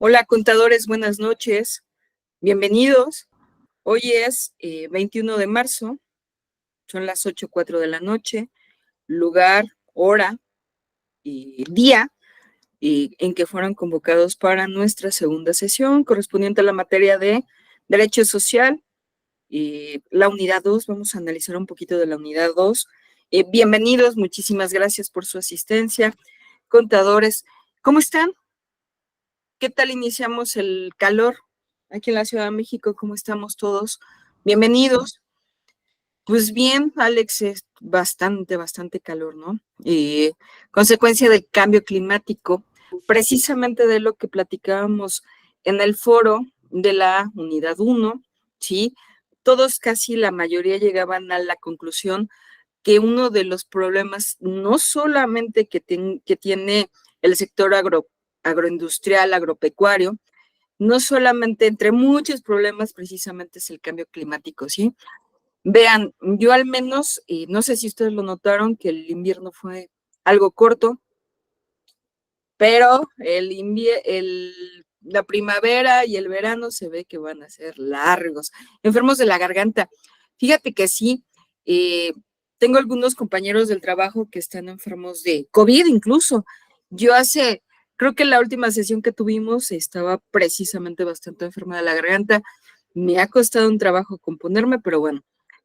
Hola, contadores, buenas noches. Bienvenidos. Hoy es 21 de marzo, son las 8:04 de la noche, lugar, hora y día en que fueron convocados para nuestra segunda sesión correspondiente a la materia de Derecho Social y la unidad 2. Vamos a analizar un poquito de la unidad 2. Bienvenidos, muchísimas gracias por su asistencia. Contadores, ¿cómo están? ¿Qué tal iniciamos el calor aquí en la Ciudad de México? ¿Cómo estamos todos? Bienvenidos. Pues bien, Alex, es bastante calor, ¿no? Consecuencia del cambio climático, precisamente de lo que platicábamos en el foro de la unidad 1, ¿sí? Todos, casi la mayoría, llegaban a la conclusión que uno de los problemas, no solamente que tiene el sector agroindustrial, agropecuario, no solamente, entre muchos problemas, precisamente es el cambio climático, ¿sí? Vean, yo al menos, no sé si ustedes lo notaron, que el invierno fue algo corto, pero la primavera y el verano se ve que van a ser largos. Enfermos de la garganta. Fíjate que sí, eh, tengo algunos compañeros del trabajo que están enfermos de COVID incluso. Yo creo que la última sesión que tuvimos estaba precisamente bastante enferma de la garganta. Me ha costado un trabajo componerme, pero bueno,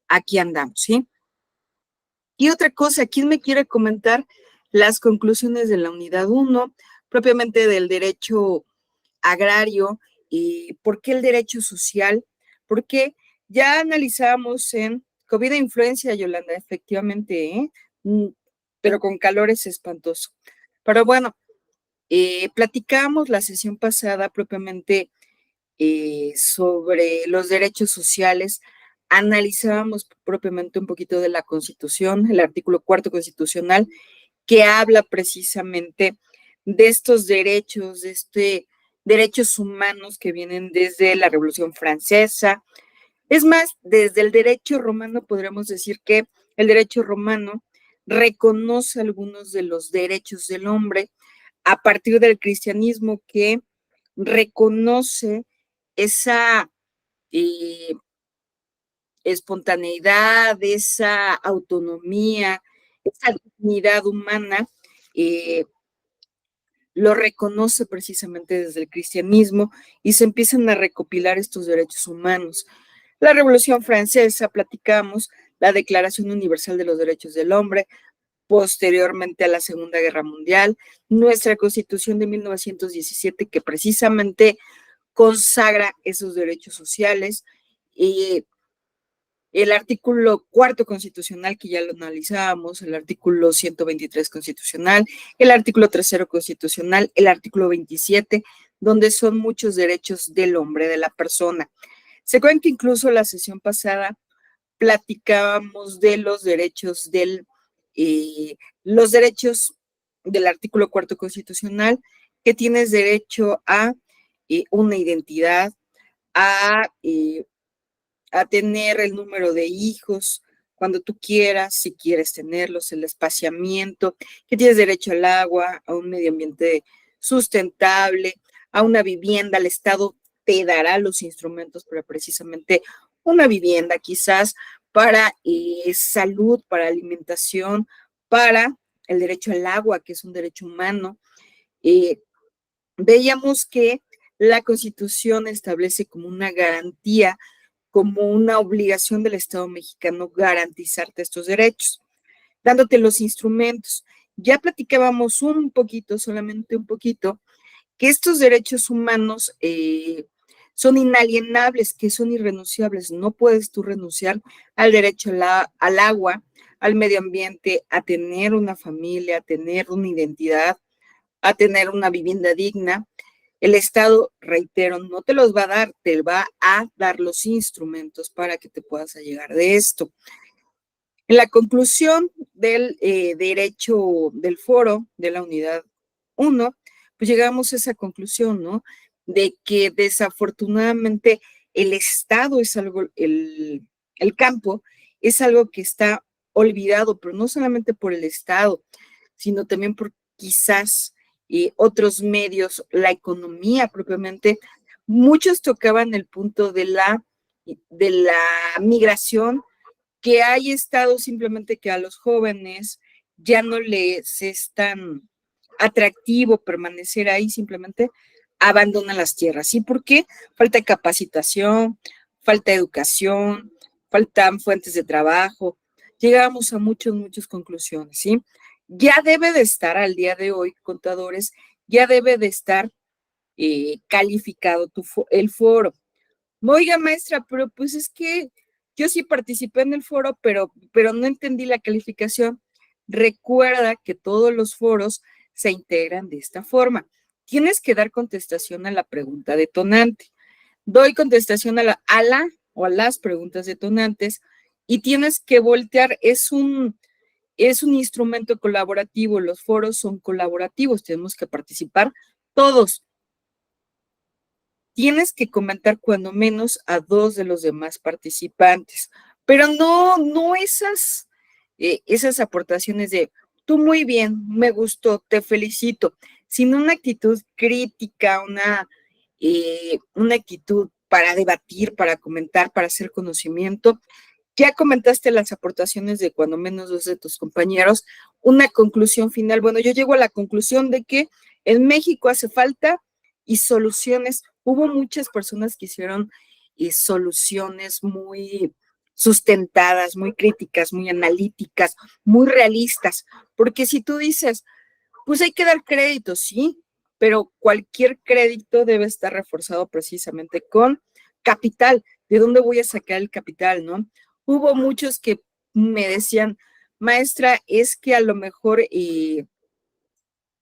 aquí andamos, ¿sí? Y otra cosa, ¿quién me quiere comentar las conclusiones de la unidad 1, propiamente del derecho agrario y por qué el derecho social? Porque ya analizamos en COVID e influencia, Yolanda, efectivamente, pero con calores espantosos. Pero bueno, platicamos la sesión pasada propiamente sobre los derechos sociales, analizábamos propiamente un poquito de la Constitución, el artículo 4 constitucional, que habla precisamente de estos derechos, derechos humanos que vienen desde la Revolución Francesa. Es más, desde el derecho romano podríamos decir que el derecho romano reconoce algunos de los derechos del hombre a partir del cristianismo, que reconoce esa eh, espontaneidad, esa autonomía, esa dignidad humana, eh, lo reconoce precisamente desde el cristianismo y se empiezan a recopilar estos derechos humanos. La Revolución Francesa, platicamos, la Declaración Universal de los Derechos del Hombre, posteriormente a la Segunda Guerra Mundial, nuestra Constitución de 1917, que precisamente consagra esos derechos sociales, y el artículo 4 constitucional, que ya lo analizábamos, el artículo 123 constitucional, el artículo 3 constitucional, el artículo 27, donde son muchos derechos del hombre, de la persona. Se acuerdan que incluso la sesión pasada platicábamos de los derechos del artículo 4 constitucional, que tienes derecho a una identidad, a tener el número de hijos cuando tú quieras, si quieres tenerlos, el espaciamiento, que tienes derecho al agua, a un medio ambiente sustentable, a una vivienda. El Estado te dará los instrumentos para precisamente una vivienda, quizás para salud, para alimentación, para el derecho al agua, que es un derecho humano. Veíamos que la Constitución establece como una garantía, como una obligación del Estado mexicano, garantizarte estos derechos, dándote los instrumentos. Ya platicábamos un poquito, solamente un poquito, que estos derechos humanos son inalienables, que son irrenunciables. No puedes tú renunciar al derecho al agua, al medio ambiente, a tener una familia, a tener una identidad, a tener una vivienda digna. El Estado, reitero, no te los va a dar, te va a dar los instrumentos para que te puedas allegar de esto. En la conclusión del derecho del foro de la unidad 1, pues llegamos a esa conclusión, ¿no? De que desafortunadamente el Estado es algo, el campo es algo que está olvidado, pero no solamente por el Estado, sino también por quizás y otros medios, la economía propiamente, muchos tocaban el punto de la migración, que hay estados simplemente que a los jóvenes ya no les es tan atractivo permanecer ahí, simplemente abandonan las tierras. ¿Sí? ¿Por qué? Falta capacitación, falta educación, faltan fuentes de trabajo. Llegamos a muchas conclusiones, ¿sí? Ya debe de estar al día de hoy, contadores, ya debe de estar calificado el foro. Oiga, maestra, pero pues es que yo sí participé en el foro, pero no entendí la calificación. Recuerda que todos los foros se integran de esta forma. Tienes que dar contestación a la pregunta detonante. Doy contestación a la o a las preguntas detonantes y tienes que voltear. Es un instrumento colaborativo. Los foros son colaborativos. Tenemos que participar todos. Tienes que comentar cuando menos a dos de los demás participantes, pero no esas aportaciones de tú muy bien, me gustó, te felicito, sino una actitud crítica, una actitud para debatir, para comentar, para hacer conocimiento. Ya comentaste las aportaciones de cuando menos dos de tus compañeros. Una conclusión final. Bueno, yo llego a la conclusión de que en México hace falta y soluciones. Hubo muchas personas que hicieron soluciones muy sustentadas, muy críticas, muy analíticas, muy realistas. Porque si tú dices, pues hay que dar crédito, sí, pero cualquier crédito debe estar reforzado precisamente con capital. ¿De dónde voy a sacar el capital, no? Hubo muchos que me decían, maestra, es que a lo mejor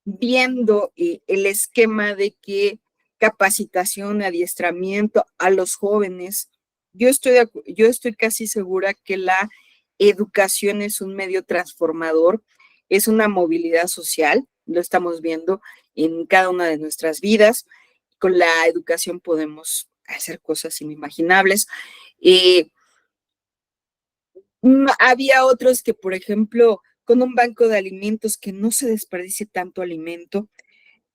viendo el esquema de que capacitación, adiestramiento a los jóvenes, yo estoy casi segura que la educación es un medio transformador, es una movilidad social, lo estamos viendo en cada una de nuestras vidas. Con la educación podemos hacer cosas inimaginables. Eh, Había otros que, por ejemplo, con un banco de alimentos que no se desperdicie tanto alimento,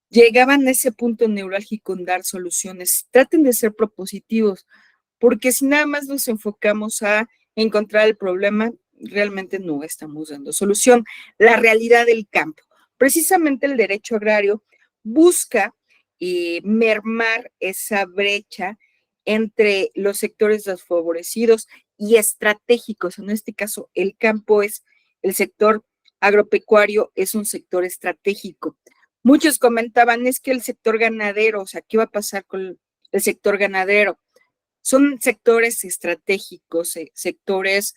llegaban a ese punto neurálgico en dar soluciones. Traten de ser propositivos, porque si nada más nos enfocamos a encontrar el problema, realmente no estamos dando solución. La realidad del campo. Precisamente el derecho agrario busca mermar esa brecha entre los sectores desfavorecidos y estratégicos. En este caso, el campo es el sector agropecuario, es un sector estratégico. Muchos comentaban, es que el sector ganadero, o sea, ¿qué va a pasar con el sector ganadero? Son sectores estratégicos, sectores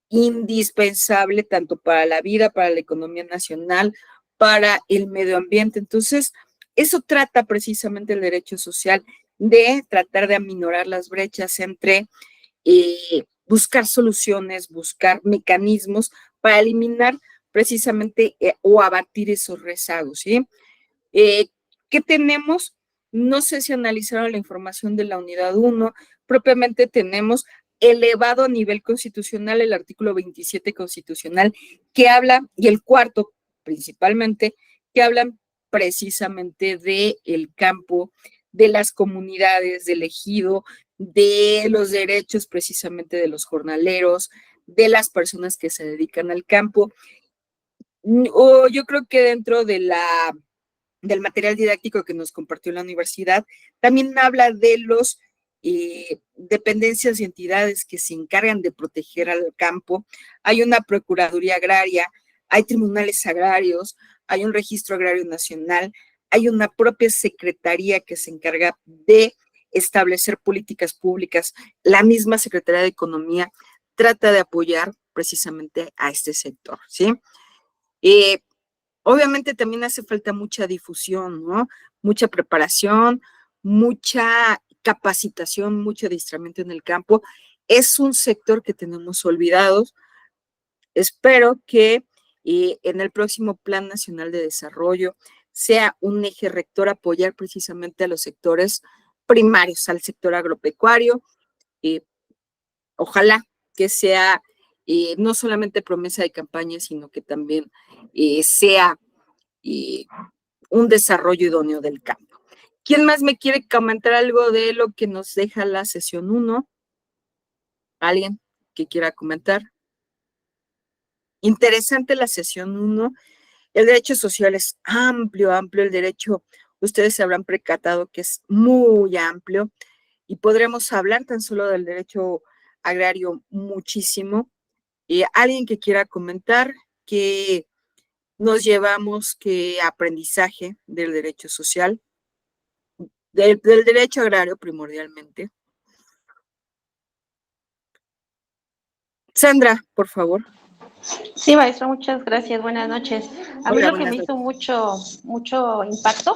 indispensables tanto para la vida, para la economía nacional, para el medio ambiente. Entonces, eso trata precisamente el derecho social, de tratar de aminorar las brechas entre buscar soluciones, buscar mecanismos para eliminar precisamente o abatir esos rezagos, ¿sí? Eh, ¿Qué tenemos? No sé si analizaron la información de la unidad 1, propiamente tenemos elevado a nivel constitucional el artículo 27 constitucional que habla, y el cuarto principalmente, que hablan precisamente del campo, de las comunidades, del ejido, de los derechos precisamente de los jornaleros, de las personas que se dedican al campo. O yo creo que dentro del material didáctico que nos compartió la universidad, también habla de los dependencias y entidades que se encargan de proteger al campo. Hay una Procuraduría Agraria, hay tribunales agrarios, hay un registro agrario nacional, hay una propia secretaría que se encarga de establecer políticas públicas. La misma Secretaría de Economía trata de apoyar precisamente a este sector, ¿sí? Eh, Obviamente también hace falta mucha difusión, ¿no? Mucha preparación, mucha capacitación, mucho adiestramiento en el campo. Es un sector que tenemos olvidados. Espero que en el próximo Plan Nacional de Desarrollo sea un eje rector apoyar precisamente a los sectores primarios, al sector agropecuario. Eh, Ojalá que sea no solamente promesa de campaña, sino que también sea un desarrollo idóneo del campo. ¿Quién más me quiere comentar algo de lo que nos deja la sesión 1? ¿Alguien que quiera comentar? Interesante la sesión 1. El derecho social es amplio, amplio. El derecho, ustedes se habrán percatado que es muy amplio y podremos hablar tan solo del derecho agrario muchísimo. Alguien que quiera comentar qué nos llevamos, qué aprendizaje del derecho social, del derecho agrario primordialmente. Sandra, por favor. Sí, maestro, muchas gracias. Buenas noches. A mí Hola, lo que buenas me hizo noches. mucho impacto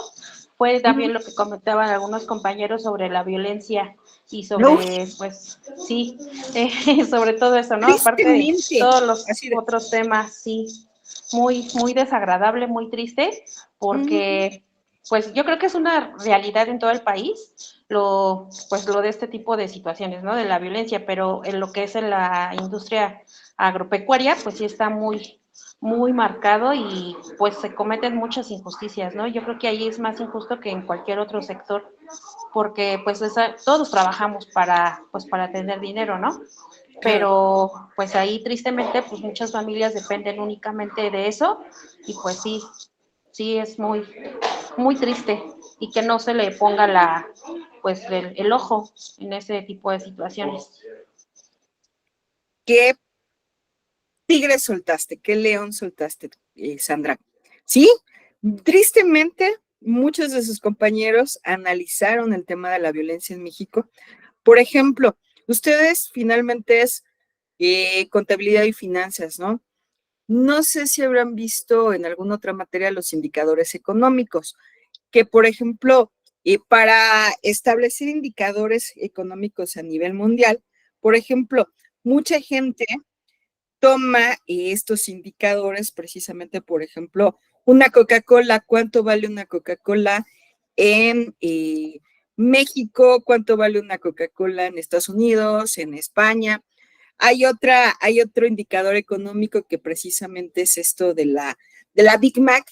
fue también lo que comentaban algunos compañeros sobre la violencia y sobre, pues, sí, sobre todo eso, ¿no? Aparte de Tristemente, todos los así de. otros temas, sí, muy desagradable, muy triste, porque, pues, yo creo que es una realidad en todo el país, pues, lo de este tipo de situaciones, ¿no? De la violencia, pero en lo que es en la industria agropecuaria, pues sí está muy marcado y pues se cometen muchas injusticias, ¿no? Yo creo que ahí es más injusto que en cualquier otro sector, porque pues todos trabajamos pues para tener dinero, ¿no? Claro. Pero pues ahí tristemente pues muchas familias dependen únicamente de eso y pues sí es muy triste y que no se le ponga pues el ojo en ese tipo de situaciones. ¿Qué tigre soltaste? ¿Qué león soltaste, Sandra? Sí, tristemente, muchos de sus compañeros analizaron el tema de la violencia en México. Por ejemplo, ustedes finalmente es contabilidad y finanzas, ¿no? No sé si habrán visto en alguna otra materia los indicadores económicos, que por ejemplo, para establecer indicadores económicos a nivel mundial, por ejemplo, mucha gente toma estos indicadores precisamente, por ejemplo, una Coca-Cola, ¿cuánto vale una Coca-Cola en México? ¿Cuánto vale una Coca-Cola en Estados Unidos, en España? Hay otro indicador económico que precisamente es esto de la Big Mac,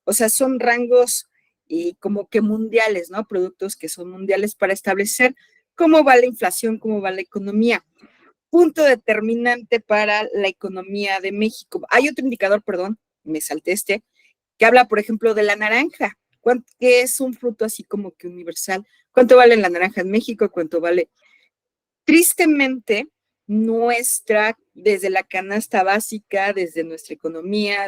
o sea, son rangos como que mundiales, ¿no? Productos que son mundiales para establecer cómo va la inflación, cómo va la economía. Punto determinante para la economía de México. Hay otro indicador, perdón, me salté que habla, por ejemplo, de la naranja, que es un fruto así como que universal. ¿Cuánto vale la naranja en México? ¿Cuánto vale? Tristemente, desde la canasta básica, desde nuestra economía,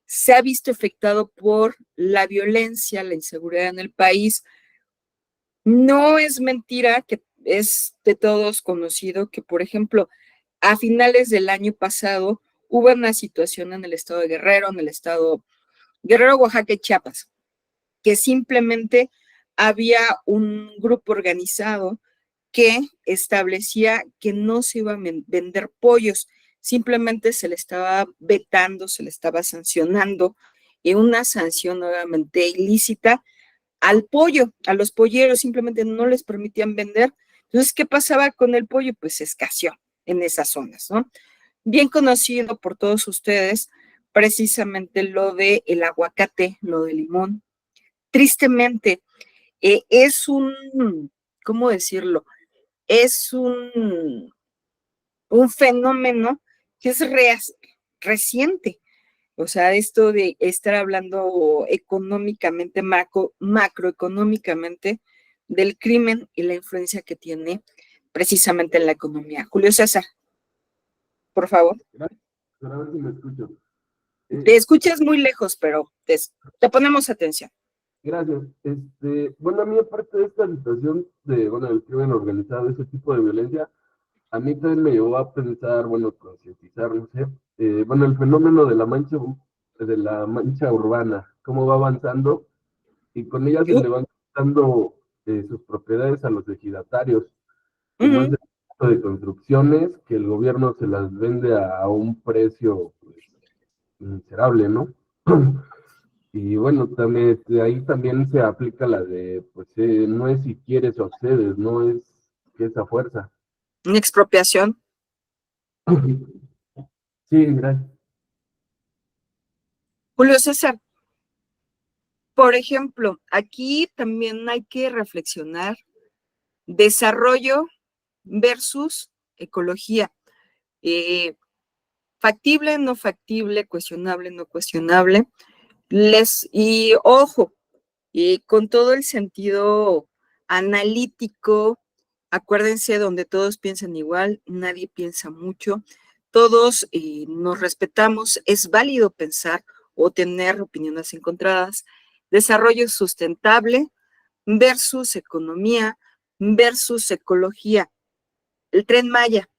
se ha visto afectado por la violencia, la inseguridad en el país. No es mentira que es de todos conocido que, por ejemplo, a finales del año pasado hubo una situación en el estado de Guerrero, Guerrero, Oaxaca y Chiapas, que simplemente había un grupo organizado que establecía que no se iban a vender pollos, simplemente se le estaba vetando, se le estaba sancionando, y una sanción nuevamente ilícita al pollo, a los polleros, simplemente no les permitían vender. Entonces, ¿qué pasaba con el pollo? Pues escaseó en esas zonas, ¿no? Bien conocido por todos ustedes, precisamente lo de el aguacate, lo del limón. Tristemente, es ¿cómo decirlo? Es un fenómeno que es reciente. O sea, esto de estar hablando económicamente, macroeconómicamente, del crimen y la influencia que tiene precisamente en la economía. Julio César, por favor. Gracias, a ver si me escucho. Te escuchas muy lejos, pero te ponemos atención. Gracias. Bueno, a mí aparte de esta situación del crimen organizado, ese tipo de violencia, a mí también me llevó a pensar, bueno, concientizar, no sé, el fenómeno de la mancha urbana, cómo va avanzando y con ella se le van quitando sus propiedades a los ejidatarios, como es el caso de construcciones, que el gobierno se las vende a un precio pues, miserable, ¿no? Y bueno, también de ahí también se aplica la de, pues no es si quieres o accedes, no es que esa fuerza. Una expropiación. Sí, gracias. Julio César. por ejemplo, aquí también hay que reflexionar desarrollo versus ecología. Factible, no factible, cuestionable, no cuestionable. Y ojo, con todo el sentido analítico, acuérdense, donde todos piensan igual, nadie piensa mucho, todos nos respetamos, es válido pensar o tener opiniones encontradas. Desarrollo sustentable versus economía versus ecología. El Tren Maya.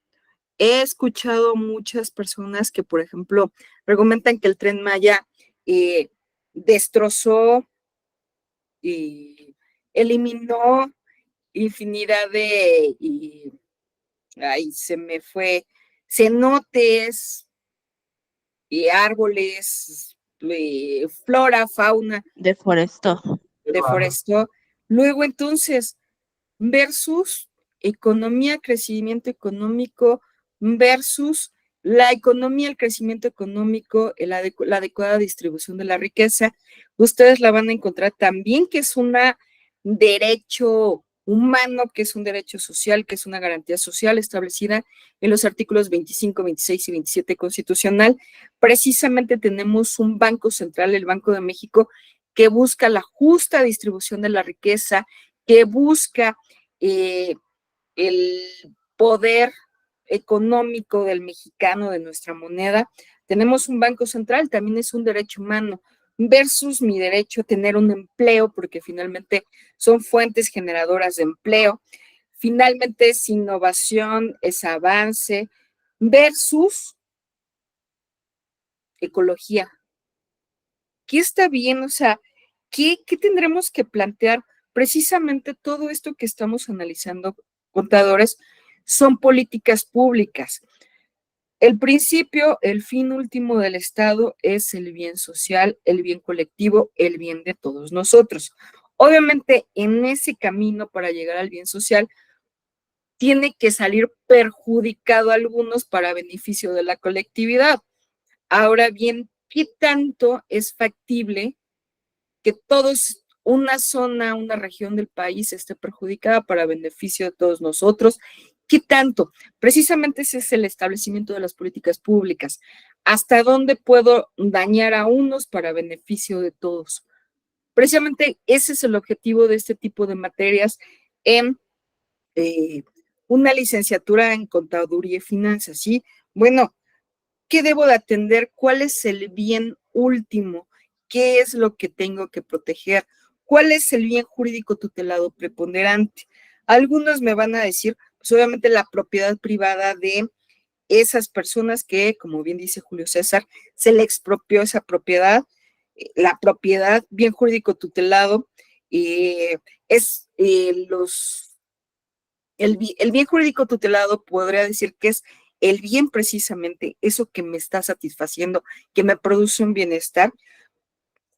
He escuchado muchas personas que, por ejemplo, argumentan que el Tren Maya destrozó y eliminó infinidad ay, se me fue, cenotes y árboles, flora, fauna, Deforestó. deforestó. Luego, entonces, versus economía, crecimiento económico, versus la economía, el crecimiento económico, la adecuada distribución de la riqueza. Ustedes la van a encontrar también que es un derecho humano, que es un derecho social, que es una garantía social establecida en los artículos 25, 26 y 27 constitucional. Precisamente tenemos un Banco Central, el Banco de México, que busca la justa distribución de la riqueza, que busca el poder económico del mexicano, de nuestra moneda. Tenemos un Banco Central, también es un derecho humano, versus mi derecho a tener un empleo, porque finalmente son fuentes generadoras de empleo. Finalmente es innovación, es avance, versus ecología. ¿Qué está bien? O sea, ¿qué tendremos que plantear? Precisamente todo esto que estamos analizando, contadores, son políticas públicas. El principio, el fin último del Estado es el bien social, el bien colectivo, el bien de todos nosotros. Obviamente, en ese camino para llegar al bien social, tiene que salir perjudicado a algunos para beneficio de la colectividad. Ahora bien, ¿qué tanto es factible que todos, una zona, una región del país esté perjudicada para beneficio de todos nosotros? ¿Qué tanto? Precisamente ese es el establecimiento de las políticas públicas. ¿Hasta dónde puedo dañar a unos para beneficio de todos? Precisamente ese es el objetivo de este tipo de materias en una licenciatura en contaduría y finanzas, ¿sí? Bueno, ¿qué debo de atender? ¿Cuál es el bien último? ¿Qué es lo que tengo que proteger? ¿Cuál es el bien jurídico tutelado preponderante? Algunos me van a decir, pues obviamente la propiedad privada de esas personas que, como bien dice Julio César, se le expropió esa propiedad, la propiedad, bien jurídico tutelado, es el bien jurídico tutelado podría decir que es el bien precisamente, eso que me está satisfaciendo, que me produce un bienestar.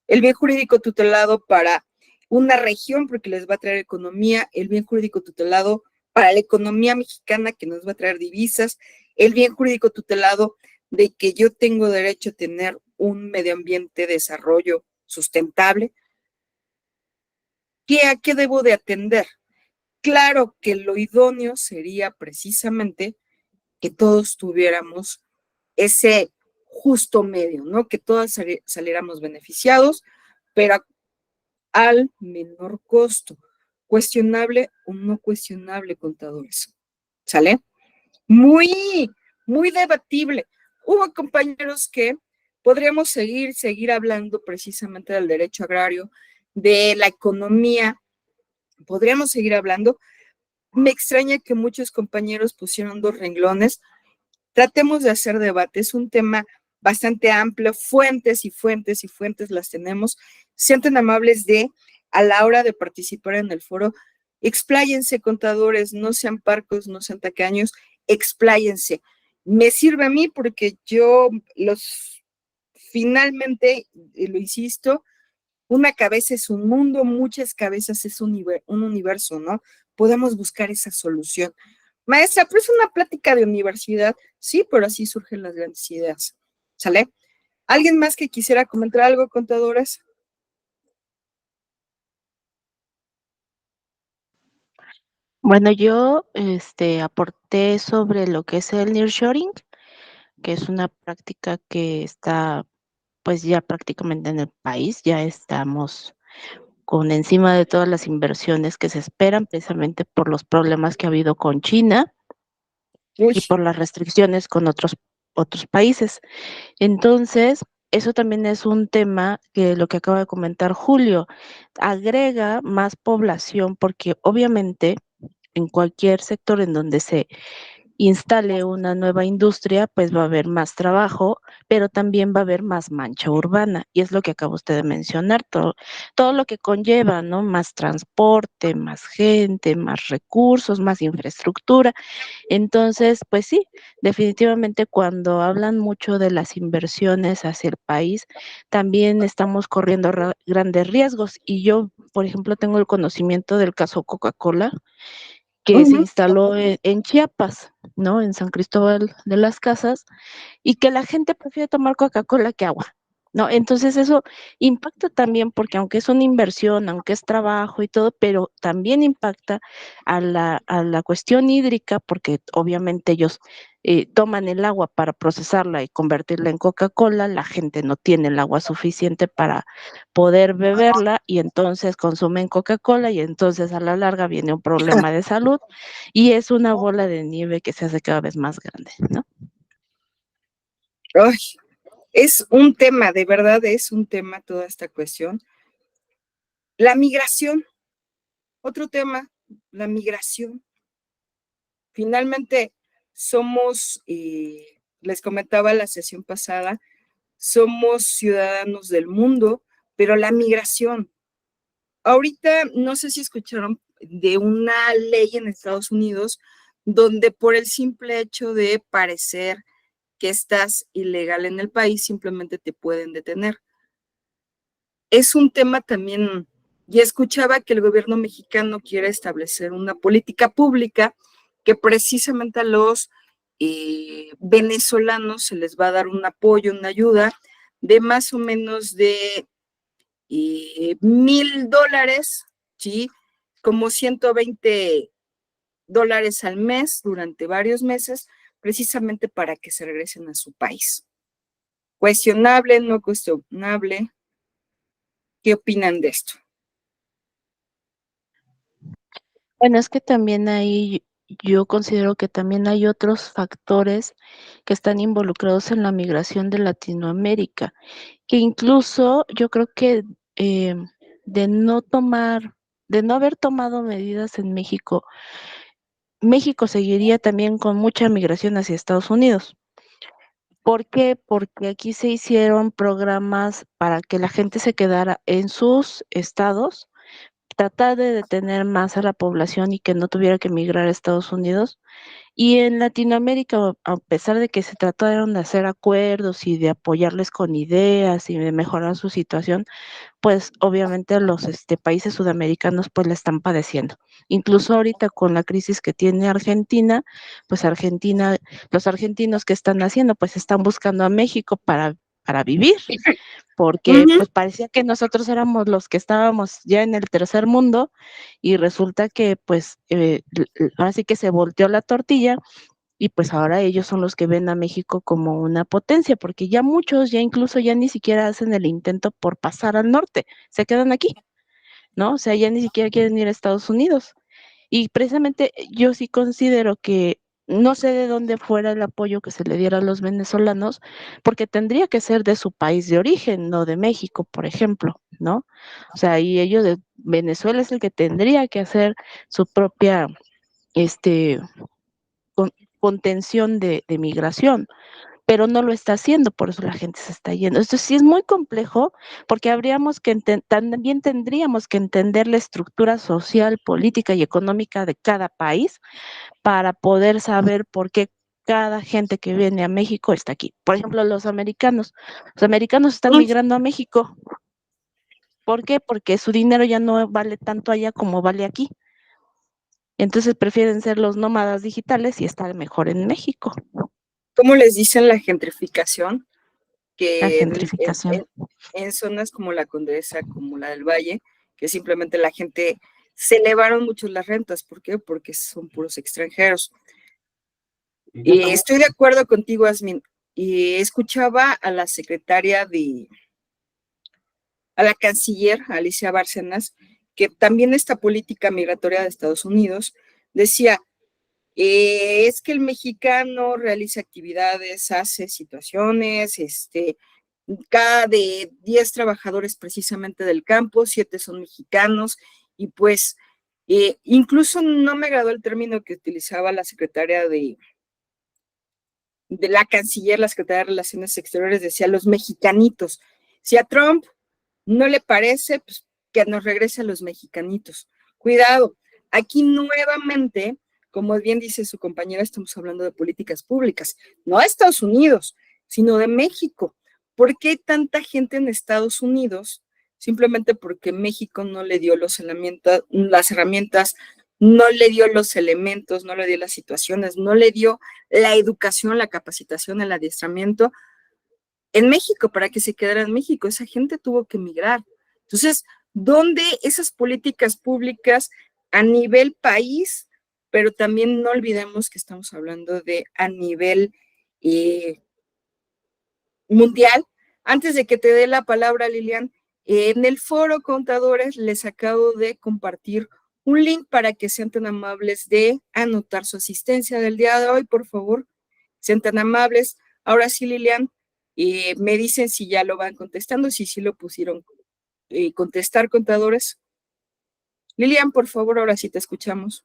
El bien jurídico tutelado para una región porque les va a traer economía, el bien jurídico tutelado para la economía mexicana que nos va a traer divisas, el bien jurídico tutelado de que yo tengo derecho a tener un medio ambiente de desarrollo sustentable. ¿A qué debo de atender? Claro que lo idóneo sería precisamente que todos tuviéramos ese justo medio, ¿no? Que todos saliéramos beneficiados, pero al menor costo. Cuestionable o no cuestionable, contadores. ¿Sale? Muy, muy debatible. Hubo compañeros que podríamos seguir hablando precisamente del derecho agrario, de la economía, podríamos seguir hablando. Me extraña que muchos compañeros pusieron 2 renglones. Tratemos de hacer debate, es un tema bastante amplio, fuentes y fuentes y fuentes las tenemos. Sean tan amables de, a la hora de participar en el foro, expláyense, contadores, no sean parcos, no sean tacaños, expláyense. Me sirve a mí porque yo finalmente, lo insisto, una cabeza es un mundo, muchas cabezas es un universo, ¿no? Podemos buscar esa solución. Maestra, pero es una plática de universidad. Sí, pero así surgen las grandes ideas. ¿Sale? ¿Alguien más que quisiera comentar algo, contadores? Bueno, yo aporté sobre lo que es el nearshoring, que es una práctica que está pues ya prácticamente en el país, ya estamos con encima de todas las inversiones que se esperan precisamente por los problemas que ha habido con China Uy, y por las restricciones con otros países. Entonces, eso también es un tema que lo que acaba de comentar Julio, agrega más población porque obviamente en cualquier sector en donde se instale una nueva industria, pues va a haber más trabajo, pero también va a haber más mancha urbana. Y es lo que acaba usted de mencionar, todo lo que conlleva, ¿no? Más transporte, más gente, más recursos, más infraestructura. Entonces, pues sí, definitivamente cuando hablan mucho de las inversiones hacia el país, también estamos corriendo grandes riesgos. Y yo, por ejemplo, tengo el conocimiento del caso Coca-Cola, que se ujú. instaló en Chiapas, ¿no? En San Cristóbal de las Casas, y que la gente prefiere tomar Coca-Cola que agua, ¿no? Entonces eso impacta también porque aunque es una inversión, aunque es trabajo y todo, pero también impacta a la cuestión hídrica porque obviamente ellos toman el agua para procesarla y convertirla en Coca-Cola, la gente no tiene el agua suficiente para poder beberla y entonces consumen Coca-Cola y entonces a la larga viene un problema de salud y es una bola de nieve que se hace cada vez más grande, ¿no? Ay, es un tema, de verdad es un tema toda esta cuestión. La migración, otro tema, la migración. Finalmente, somos, les comentaba la sesión pasada, somos ciudadanos del mundo, pero la migración. Ahorita no sé si escucharon de una ley en Estados Unidos donde por el simple hecho de parecer que estás ilegal en el país, simplemente te pueden detener. Es un tema también, y escuchaba que el gobierno mexicano quiere establecer una política pública que precisamente a los venezolanos se les va a dar un apoyo, una ayuda de más o menos de $1,000, ¿sí? Como $120 al mes durante varios meses, precisamente para que se regresen a su país. Cuestionable, no cuestionable. ¿Qué opinan de esto? Bueno, es que también hay, yo considero que también hay otros factores que están involucrados en la migración de Latinoamérica, que incluso yo creo que eh, de no tomar, de no haber tomado medidas en México, México seguiría también con mucha migración hacia Estados Unidos. ¿Por qué? Porque aquí se hicieron programas para que la gente se quedara en sus estados, tratar de detener más a la población y que no tuviera que migrar a Estados Unidos. Y en Latinoamérica, a pesar de que se trataron de hacer acuerdos y de apoyarles con ideas y de mejorar su situación, pues obviamente los países sudamericanos pues la están padeciendo. Incluso ahorita con la crisis que tiene Argentina, pues Argentina, los argentinos que están haciendo, pues están buscando a México para vivir, porque Uh-huh. pues parecía que nosotros éramos los que estábamos ya en el tercer mundo y resulta que pues ahora sí que se volteó la tortilla y pues ahora ellos son los que ven a México como una potencia, porque ya muchos ya incluso ya ni siquiera hacen el intento por pasar al norte, se quedan aquí, ¿no? O sea, ya ni siquiera quieren ir a Estados Unidos. Y precisamente yo sí considero que no sé de dónde fuera el apoyo que se le diera a los venezolanos, porque tendría que ser de su país de origen, no de México, por ejemplo, ¿no? O sea, y ellos de Venezuela es el que tendría que hacer su propia, este, con, contención de migración, pero no lo está haciendo, por eso la gente se está yendo. Esto sí es muy complejo, porque habríamos que también tendríamos que entender la estructura social, política y económica de cada país para poder saber por qué cada gente que viene a México está aquí. Por ejemplo, los americanos están migrando a México. ¿Por qué? Porque su dinero ya no vale tanto allá como vale aquí. Entonces prefieren ser los nómadas digitales y estar mejor en México. ¿Cómo les dicen la gentrificación? La Que gentrificación. en zonas como la Condesa, como la del Valle, que simplemente la gente se elevaron mucho las rentas. ¿Por qué? Porque son puros extranjeros. Y ya estamos. Estoy de acuerdo contigo, Asmin. Escuchaba a la secretaria a la canciller, Alicia Bárcenas, que también esta política migratoria de Estados Unidos decía, es que el mexicano realiza actividades, hace situaciones, cada de 10 trabajadores precisamente del campo, 7 son mexicanos, y pues incluso no me agradó el término que utilizaba la secretaria de la canciller, la secretaria de Relaciones Exteriores, decía los mexicanitos. Si a Trump no le parece, pues que nos regrese a los mexicanitos. Cuidado, aquí nuevamente, como bien dice su compañera, estamos hablando de políticas públicas, no de Estados Unidos, sino de México. ¿Por qué hay tanta gente en Estados Unidos? Simplemente porque México no le dio las herramientas, no le dio los elementos, no le dio las situaciones, no le dio la educación, la capacitación, el adiestramiento en México para que se quedara en México. Esa gente tuvo que emigrar. Entonces, ¿dónde esas políticas públicas a nivel país? Pero también no olvidemos que estamos hablando de a nivel mundial. Antes de que te dé la palabra, Lilian, en el foro Contadores les acabo de compartir un link para que sean tan amables de anotar su asistencia del día de hoy, por favor. Sean tan amables. Ahora sí, Lilian, me dicen si ya lo van contestando, si sí lo pusieron contestar, contadores. Lilian, por favor, ahora sí te escuchamos.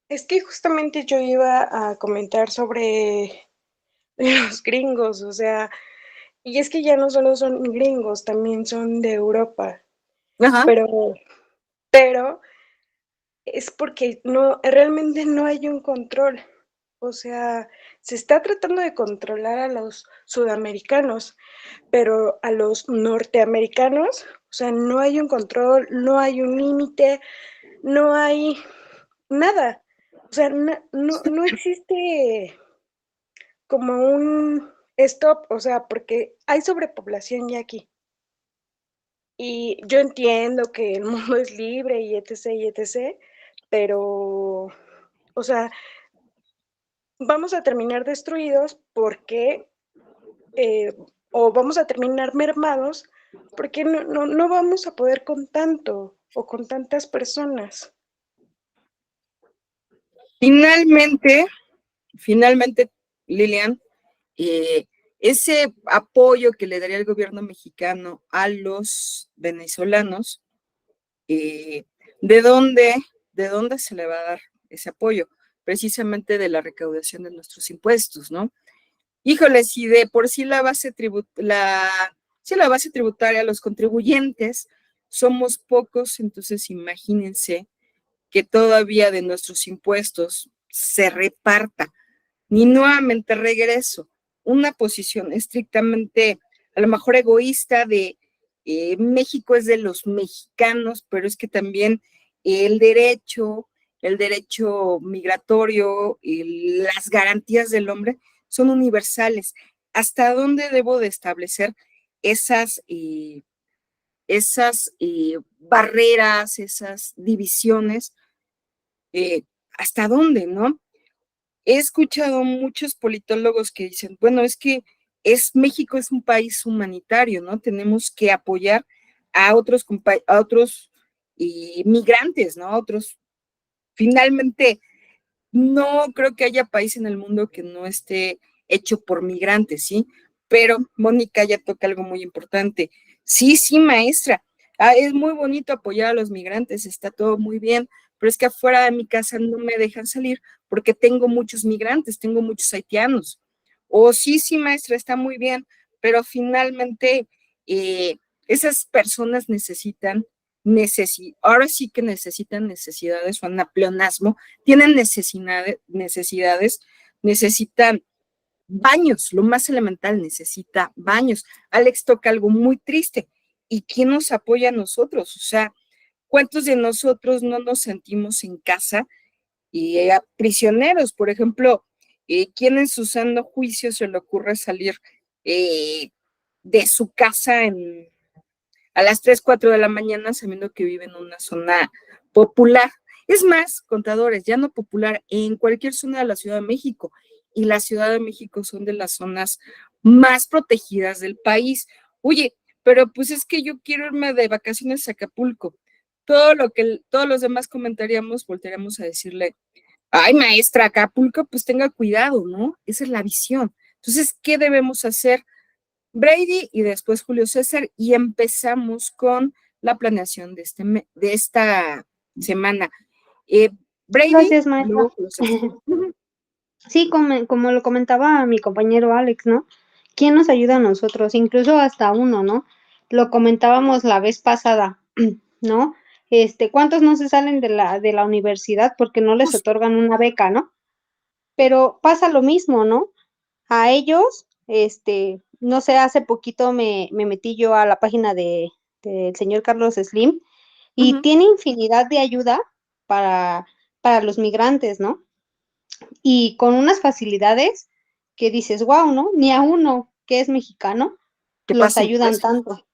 Es que justamente yo iba a comentar sobre los gringos, o sea, y es que ya no solo son gringos, también son de Europa, Ajá. pero es porque realmente no hay un control. O sea, se está tratando de controlar a los sudamericanos, pero a los norteamericanos, o sea, no hay un control, no hay un límite, no hay nada. O sea, no existe como un stop, o sea, porque hay sobrepoblación ya aquí. Y yo entiendo que el mundo es libre y etc., y etc., pero, o sea, vamos a terminar destruidos porque, o vamos a terminar mermados porque no vamos a poder con tanto o con tantas personas. Finalmente, Lilian, ese apoyo que le daría el gobierno mexicano a los venezolanos, ¿de dónde se le va a dar ese apoyo? Precisamente de la recaudación de nuestros impuestos, ¿no? Híjole, si de por sí la base tributaria, los contribuyentes somos pocos, entonces imagínense que todavía de nuestros impuestos se reparta. Ni nuevamente regreso, una posición estrictamente, a lo mejor egoísta de México es de los mexicanos, pero es que también el derecho migratorio y las garantías del hombre son universales. ¿Hasta dónde debo de establecer esas barreras, esas divisiones? ¿Hasta dónde, no? He escuchado muchos politólogos que dicen, bueno, es que México es un país humanitario, ¿no? Tenemos que apoyar a otros migrantes, ¿no? Finalmente, no creo que haya país en el mundo que no esté hecho por migrantes, ¿sí? Pero Mónica ya toca algo muy importante. Sí, maestra, es muy bonito apoyar a los migrantes, está todo muy bien, pero es que afuera de mi casa no me dejan salir porque tengo muchos migrantes, tengo muchos haitianos. O sí, maestra, está muy bien, pero finalmente esas personas ahora sí que necesitan necesidades, o pleonasmo, tienen necesidades, necesitan baños, lo más elemental, necesita baños. Alex toca algo muy triste. ¿Y quién nos apoya a nosotros? O sea, ¿cuántos de nosotros no nos sentimos en casa y prisioneros? Por ejemplo, ¿quién en su sano juicio se le ocurre salir de su casa a las 3, 4 de la mañana sabiendo que vive en una zona popular. Es más, contadores, ya no popular, en cualquier zona de la Ciudad de México. Y la Ciudad de México son de las zonas más protegidas del país. Oye, pero pues es que yo quiero irme de vacaciones a Acapulco. Todo lo que todos los demás comentaríamos, voltearíamos a decirle, ay, maestra, Acapulco, pues tenga cuidado, ¿no? Esa es la visión. Entonces, ¿qué debemos hacer? Brady y después Julio César, y empezamos con la planeación de esta semana. Brady, Gracias, maestra. luego Julio César. Sí, como lo comentaba mi compañero Alex, ¿no? ¿Quién nos ayuda a nosotros? Incluso hasta uno, ¿no? Lo comentábamos la vez pasada, ¿no? ¿Cuántos no se salen de la universidad porque no les otorgan una beca, ¿no? Pero pasa lo mismo, ¿no? A ellos, no sé, hace poquito me metí yo a la página del señor Carlos Slim y tiene infinidad de ayuda para los migrantes, ¿no? Y con unas facilidades que dices, wow, ¿no? Ni a uno que es mexicano los ayudan tanto.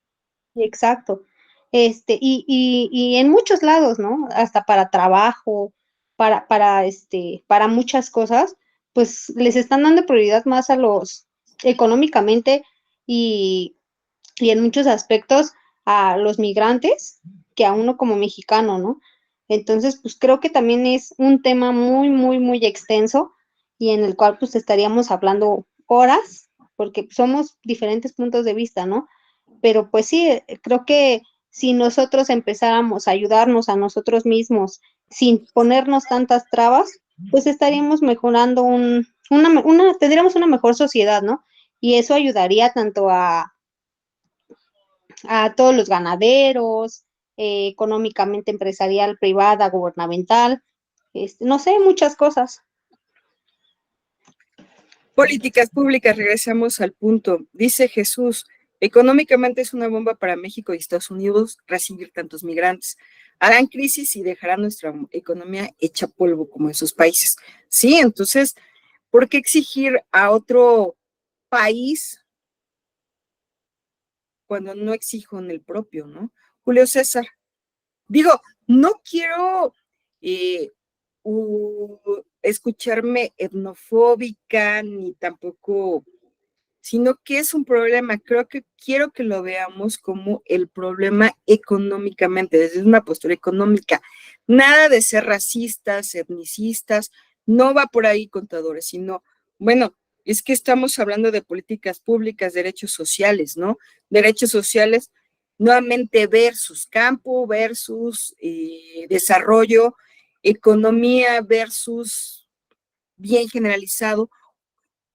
Exacto. Y en muchos lados, ¿no? Hasta para trabajo, para muchas cosas, pues les están dando prioridad más a los económicamente y en muchos aspectos a los migrantes que a uno como mexicano, ¿no? Entonces, pues creo que también es un tema muy, muy, muy extenso y en el cual pues estaríamos hablando horas, porque somos diferentes puntos de vista, ¿no? Pero pues sí, creo que si nosotros empezáramos a ayudarnos a nosotros mismos sin ponernos tantas trabas, pues estaríamos mejorando tendríamos una mejor sociedad, ¿no? Y eso ayudaría tanto a todos los ganaderos, económicamente empresarial, privada, gubernamental, no sé, muchas cosas. Políticas públicas, regresamos al punto. Dice Jesús, económicamente es una bomba para México y Estados Unidos recibir tantos migrantes. Harán crisis y dejarán nuestra economía hecha polvo como en sus países. Sí, entonces, ¿por qué exigir a otro país cuando no exijo en el propio, ¿no? Julio César, digo, no quiero escucharme etnofóbica ni tampoco, sino que es un problema. Creo que quiero que lo veamos como el problema económicamente, desde una postura económica. Nada de ser racistas, etnicistas, no va por ahí, contadores, sino, bueno, es que estamos hablando de políticas públicas, derechos sociales, ¿no? Derechos sociales, nuevamente versus campo, versus desarrollo, economía versus bien generalizado.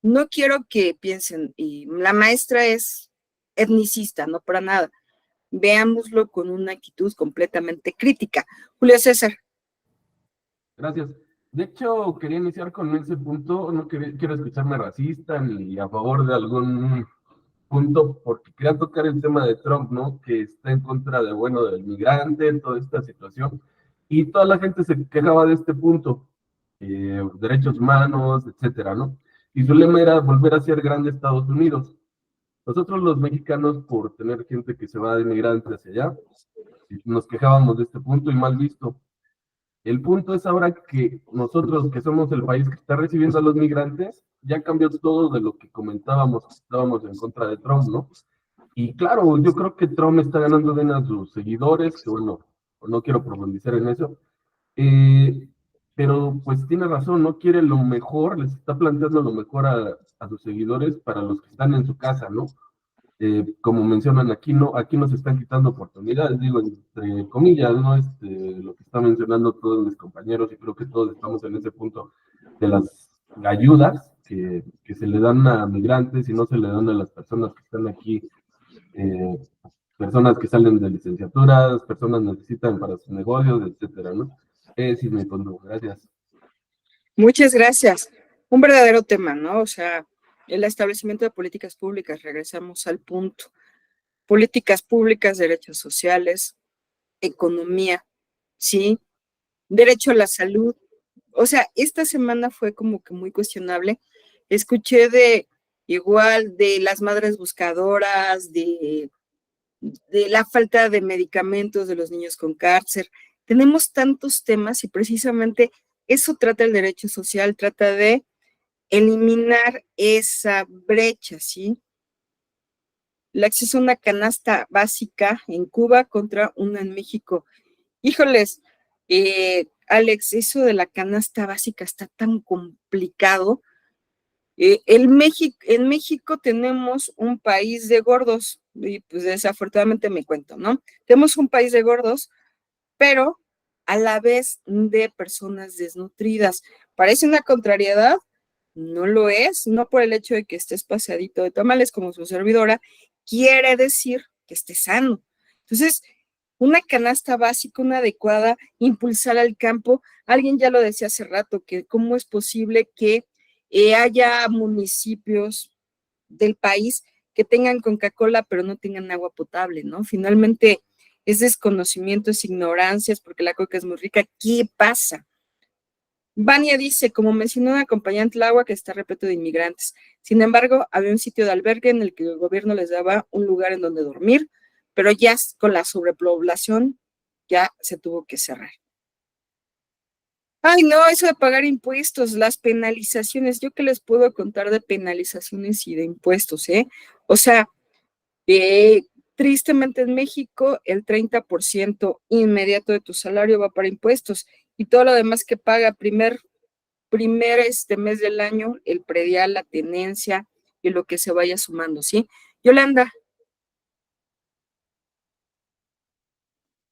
No quiero que piensen, y la maestra es etnicista, no para nada. Veámoslo con una actitud completamente crítica. Julio César. Gracias. De hecho, quería iniciar con ese punto. No quiero escucharme racista ni a favor de algún punto, porque quería tocar el tema de Trump, ¿no? Que está en contra de, bueno, del migrante, toda esta situación. Y toda la gente se quejaba de este punto, derechos humanos, etcétera, ¿no? Y su lema era volver a ser grande Estados Unidos. Nosotros los mexicanos, por tener gente que se va de migrantes hacia allá, nos quejábamos de este punto y mal visto. El punto es ahora que nosotros, que somos el país que está recibiendo a los migrantes, ya cambió todo de lo que comentábamos, que estábamos en contra de Trump, ¿no? Y claro, yo creo que Trump está ganando bien a sus seguidores, que bueno, no quiero profundizar en eso, pero pues tiene razón, no quiere lo mejor, les está planteando lo mejor a sus seguidores para los que están en su casa, ¿no? Como mencionan aquí, aquí nos están quitando oportunidades, digo, entre comillas, ¿no? Lo que están mencionando todos mis compañeros, y creo que todos estamos en ese punto de las ayudas que se le dan a migrantes y no se le dan a las personas que están aquí, personas que salen de licenciaturas, personas necesitan para sus negocios, etcétera, ¿no? Ese es mi punto, gracias. Muchas gracias. Un verdadero tema, ¿no? O sea, el establecimiento de políticas públicas, regresamos al punto. Políticas públicas, derechos sociales, economía, ¿sí? Derecho a la salud. O sea, esta semana fue como que muy cuestionable. Escuché de las madres buscadoras, de la falta de medicamentos de los niños con cáncer, tenemos tantos temas y precisamente eso trata el derecho social, trata de eliminar esa brecha, ¿sí? El acceso a una canasta básica en Cuba contra una en México. Híjoles, Alex, eso de la canasta básica está tan complicado. En México tenemos un país de gordos, y pues desafortunadamente me cuento, ¿no? Tenemos un país de gordos, pero a la vez de personas desnutridas. Parece una contrariedad, no lo es, no por el hecho de que estés paseadito de tamales como su servidora, quiere decir que estés sano. Entonces, una canasta básica, una adecuada, impulsar al campo. Alguien ya lo decía hace rato, que cómo es posible que haya municipios del país que tengan Coca-Cola, pero no tengan agua potable, ¿no? Finalmente es desconocimiento, es ignorancia, es porque la coca es muy rica. ¿Qué pasa? Vania dice, como mencionó una compañía en Tláhuac, que está repleto de inmigrantes. Sin embargo, había un sitio de albergue en el que el gobierno les daba un lugar en donde dormir, pero ya con la sobrepoblación ya se tuvo que cerrar. Ay, no, eso de pagar impuestos, las penalizaciones, ¿yo qué les puedo contar de penalizaciones y de impuestos, O sea, tristemente en México el 30% inmediato de tu salario va para impuestos y todo lo demás que paga primer mes del año, el predial, la tenencia y lo que se vaya sumando, ¿sí? Yolanda.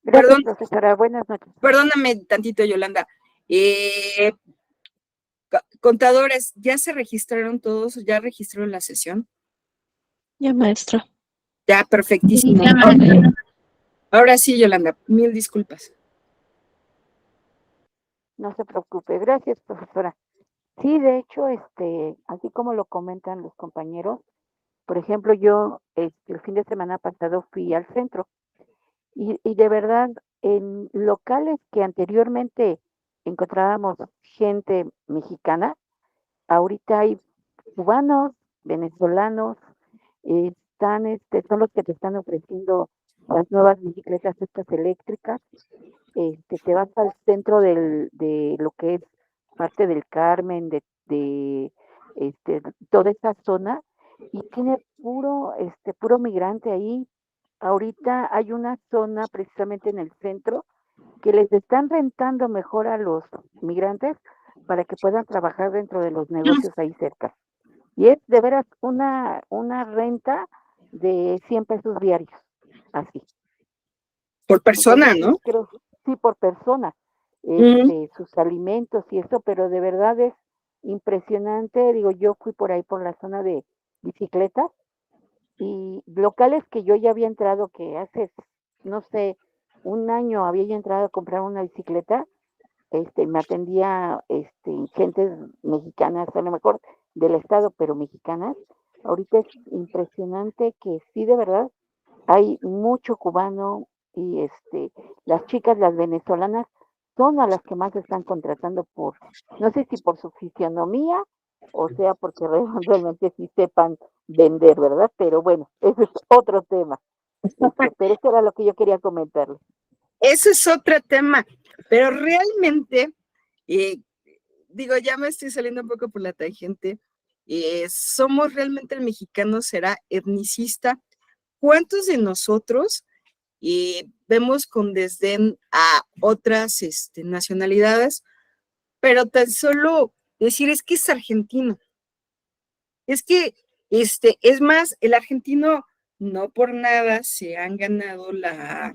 Gracias, profesora. Buenas noches. Perdóname tantito, Yolanda. Contadores, ¿ya se registraron todos? ¿Ya registraron la sesión? Ya, maestra. Ya, perfectísimo. Ahora sí, Yolanda, mil disculpas. No se preocupe. Gracias, profesora. Sí, de hecho, así como lo comentan los compañeros, por ejemplo, yo el fin de semana pasado fui al centro y de verdad en locales que anteriormente encontrábamos gente mexicana, ahorita hay cubanos, venezolanos, son los que te están ofreciendo las nuevas bicicletas estas eléctricas. Te vas al centro de lo que es parte del Carmen, de toda esa zona, y tiene puro migrante ahí. Ahorita hay una zona precisamente en el centro que les están rentando mejor a los migrantes para que puedan trabajar dentro de los negocios ahí cerca. Y es de veras una renta de 100 pesos diarios, así. Por persona, ¿no? Sí, por persona. Sus alimentos y eso, pero de verdad es impresionante. Digo, yo fui por ahí por la zona de bicicletas y locales que yo ya había entrado, que hace, no sé, un año había ya entrado a comprar una bicicleta, me atendía gentes mexicanas, a lo mejor del estado, pero mexicanas. Ahorita es impresionante que sí, de verdad, hay mucho cubano y las chicas, las venezolanas, son a las que más están contratando no sé si por su fisionomía o sea porque realmente sí sepan vender, ¿verdad? Pero bueno, ese es otro tema. Pero eso era lo que yo quería comentarles. Ese es otro tema, pero realmente, digo, ya me estoy saliendo un poco por la tangente, somos realmente el mexicano, será etnicista. ¿Cuántos de nosotros vemos con desdén a otras nacionalidades, pero tan solo decir es que es argentino? Es que, es más, el argentino no por nada se han ganado la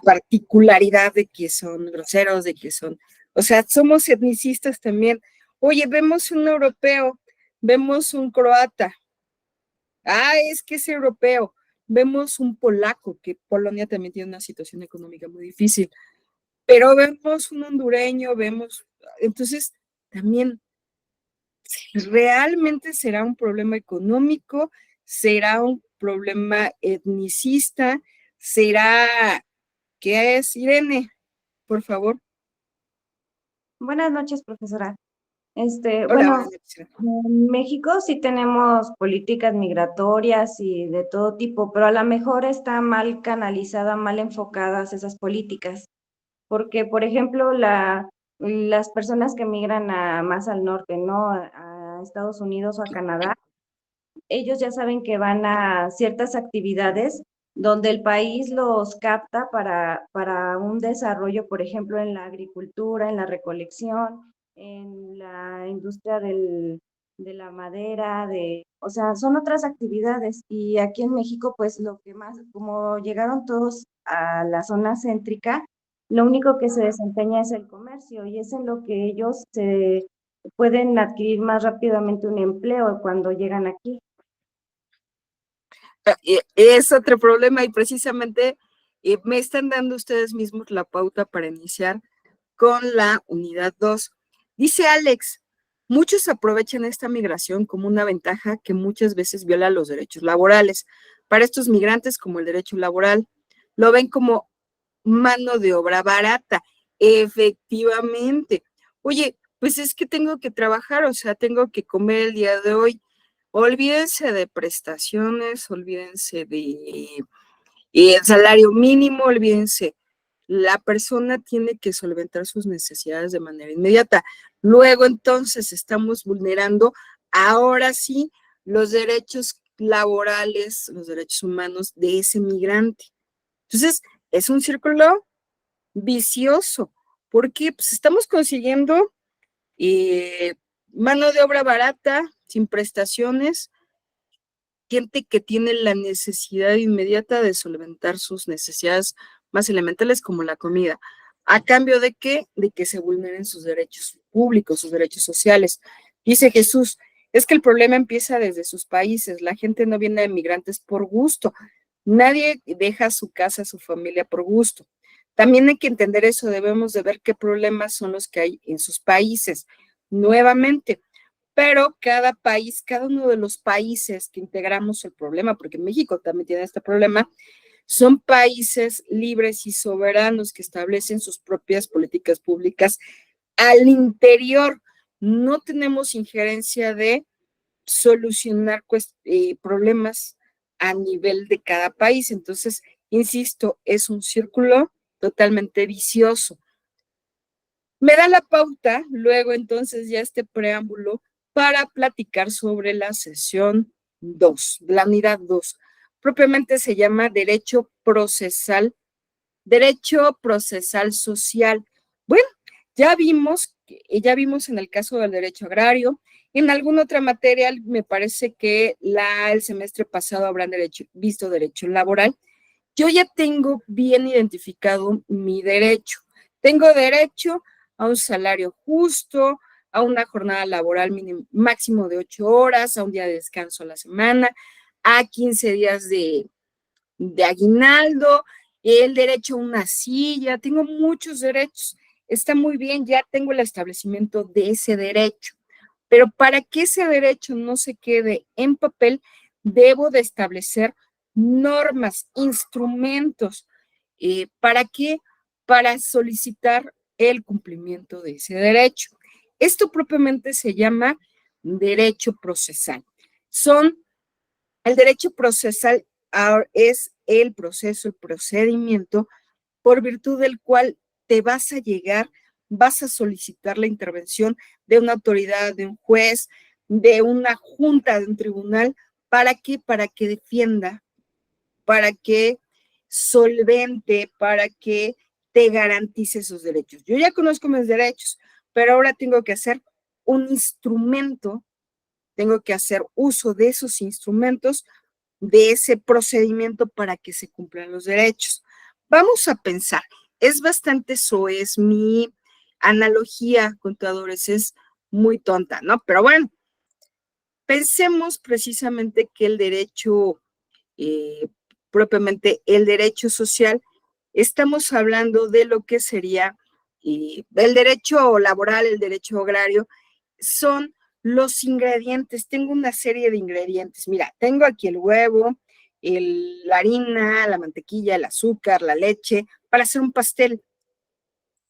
particularidad de que son groseros, de que son, o sea, somos etnicistas también. Oye, vemos un europeo, vemos un croata, es que es europeo, vemos un polaco, que Polonia también tiene una situación económica muy difícil, pero vemos un hondureño, entonces también realmente será un problema económico, será un problema etnicista, será, ¿qué es, Irene? Por favor. Buenas noches, profesora. Hola, Bueno, en México sí tenemos políticas migratorias y de todo tipo, pero a lo mejor está mal canalizadas, mal enfocadas esas políticas. porque, por ejemplo, las personas que migran más al norte, ¿no? A Estados Unidos o a Canadá, ellos ya saben que van a ciertas actividades donde el país los capta para un desarrollo, por ejemplo, en la agricultura, en la recolección, en la industria de la madera, o sea, son otras actividades. Y aquí en México, pues lo que más, como llegaron todos a la zona céntrica, lo único que se desempeña es el comercio y es en lo que ellos se pueden adquirir más rápidamente un empleo cuando llegan aquí. Es otro problema y precisamente me están dando ustedes mismos la pauta para iniciar con la unidad 2. Dice Alex, muchos aprovechan esta migración como una ventaja que muchas veces viola los derechos laborales. Para estos migrantes, como el derecho laboral, lo ven como mano de obra barata. Efectivamente. Oye, pues es que tengo que trabajar, o sea, tengo que comer el día de hoy. Olvídense de prestaciones, olvídense de el salario mínimo, olvídense. La persona tiene que solventar sus necesidades de manera inmediata. Luego, entonces, estamos vulnerando, ahora sí, los derechos laborales, los derechos humanos de ese migrante. Entonces, es un círculo vicioso, porque pues, estamos consiguiendo mano de obra barata, sin prestaciones, gente que tiene la necesidad inmediata de solventar sus necesidades más elementales como la comida. ¿A cambio de qué? De que se vulneren sus derechos públicos, sus derechos sociales. Dice Jesús, es que el problema empieza desde sus países. La gente no viene de migrantes por gusto. Nadie deja su casa, su familia por gusto. También hay que entender eso, debemos de ver qué problemas son los que hay en sus países. Nuevamente, pero cada país, cada uno de los países que integramos el problema, porque México también tiene este problema, son países libres y soberanos que establecen sus propias políticas públicas al interior. No tenemos injerencia de solucionar problemas a nivel de cada país. Entonces, insisto, es un círculo totalmente vicioso. Me da la pauta, luego entonces ya este preámbulo, para platicar sobre la sesión 2, la unidad 2. Propiamente se llama derecho procesal social. Bueno, ya vimos en el caso del derecho agrario, en alguna otra materia me parece que el semestre pasado habrán visto derecho laboral. Yo ya tengo bien identificado mi derecho. Tengo derecho a un salario justo, a una jornada laboral máximo de 8 horas, a un día de descanso a la semana, a 15 días de aguinaldo, el derecho a una silla, tengo muchos derechos. Está muy bien, ya tengo el establecimiento de ese derecho. Pero para que ese derecho no se quede en papel, debo de establecer normas, instrumentos. ¿Para qué? Para solicitar el cumplimiento de ese derecho. Esto propiamente se llama derecho procesal. El derecho procesal es el proceso, el procedimiento por virtud del cual te vas a solicitar la intervención de una autoridad, de un juez, de una junta, de un tribunal. ¿Para qué? Para que defienda, para que solvente, para que te garantice esos derechos. Yo ya conozco mis derechos, pero ahora tengo que hacer un instrumento, tengo que hacer uso de esos instrumentos, de ese procedimiento para que se cumplan los derechos. Vamos a pensar, es bastante soez, mi analogía, contadores, es muy tonta, ¿no? Pero bueno, pensemos precisamente que el derecho, propiamente el derecho social, estamos hablando de lo que sería el derecho laboral, el derecho agrario, son los ingredientes. Tengo una serie de ingredientes. Mira, tengo aquí el huevo, la harina, la mantequilla, el azúcar, la leche, para hacer un pastel.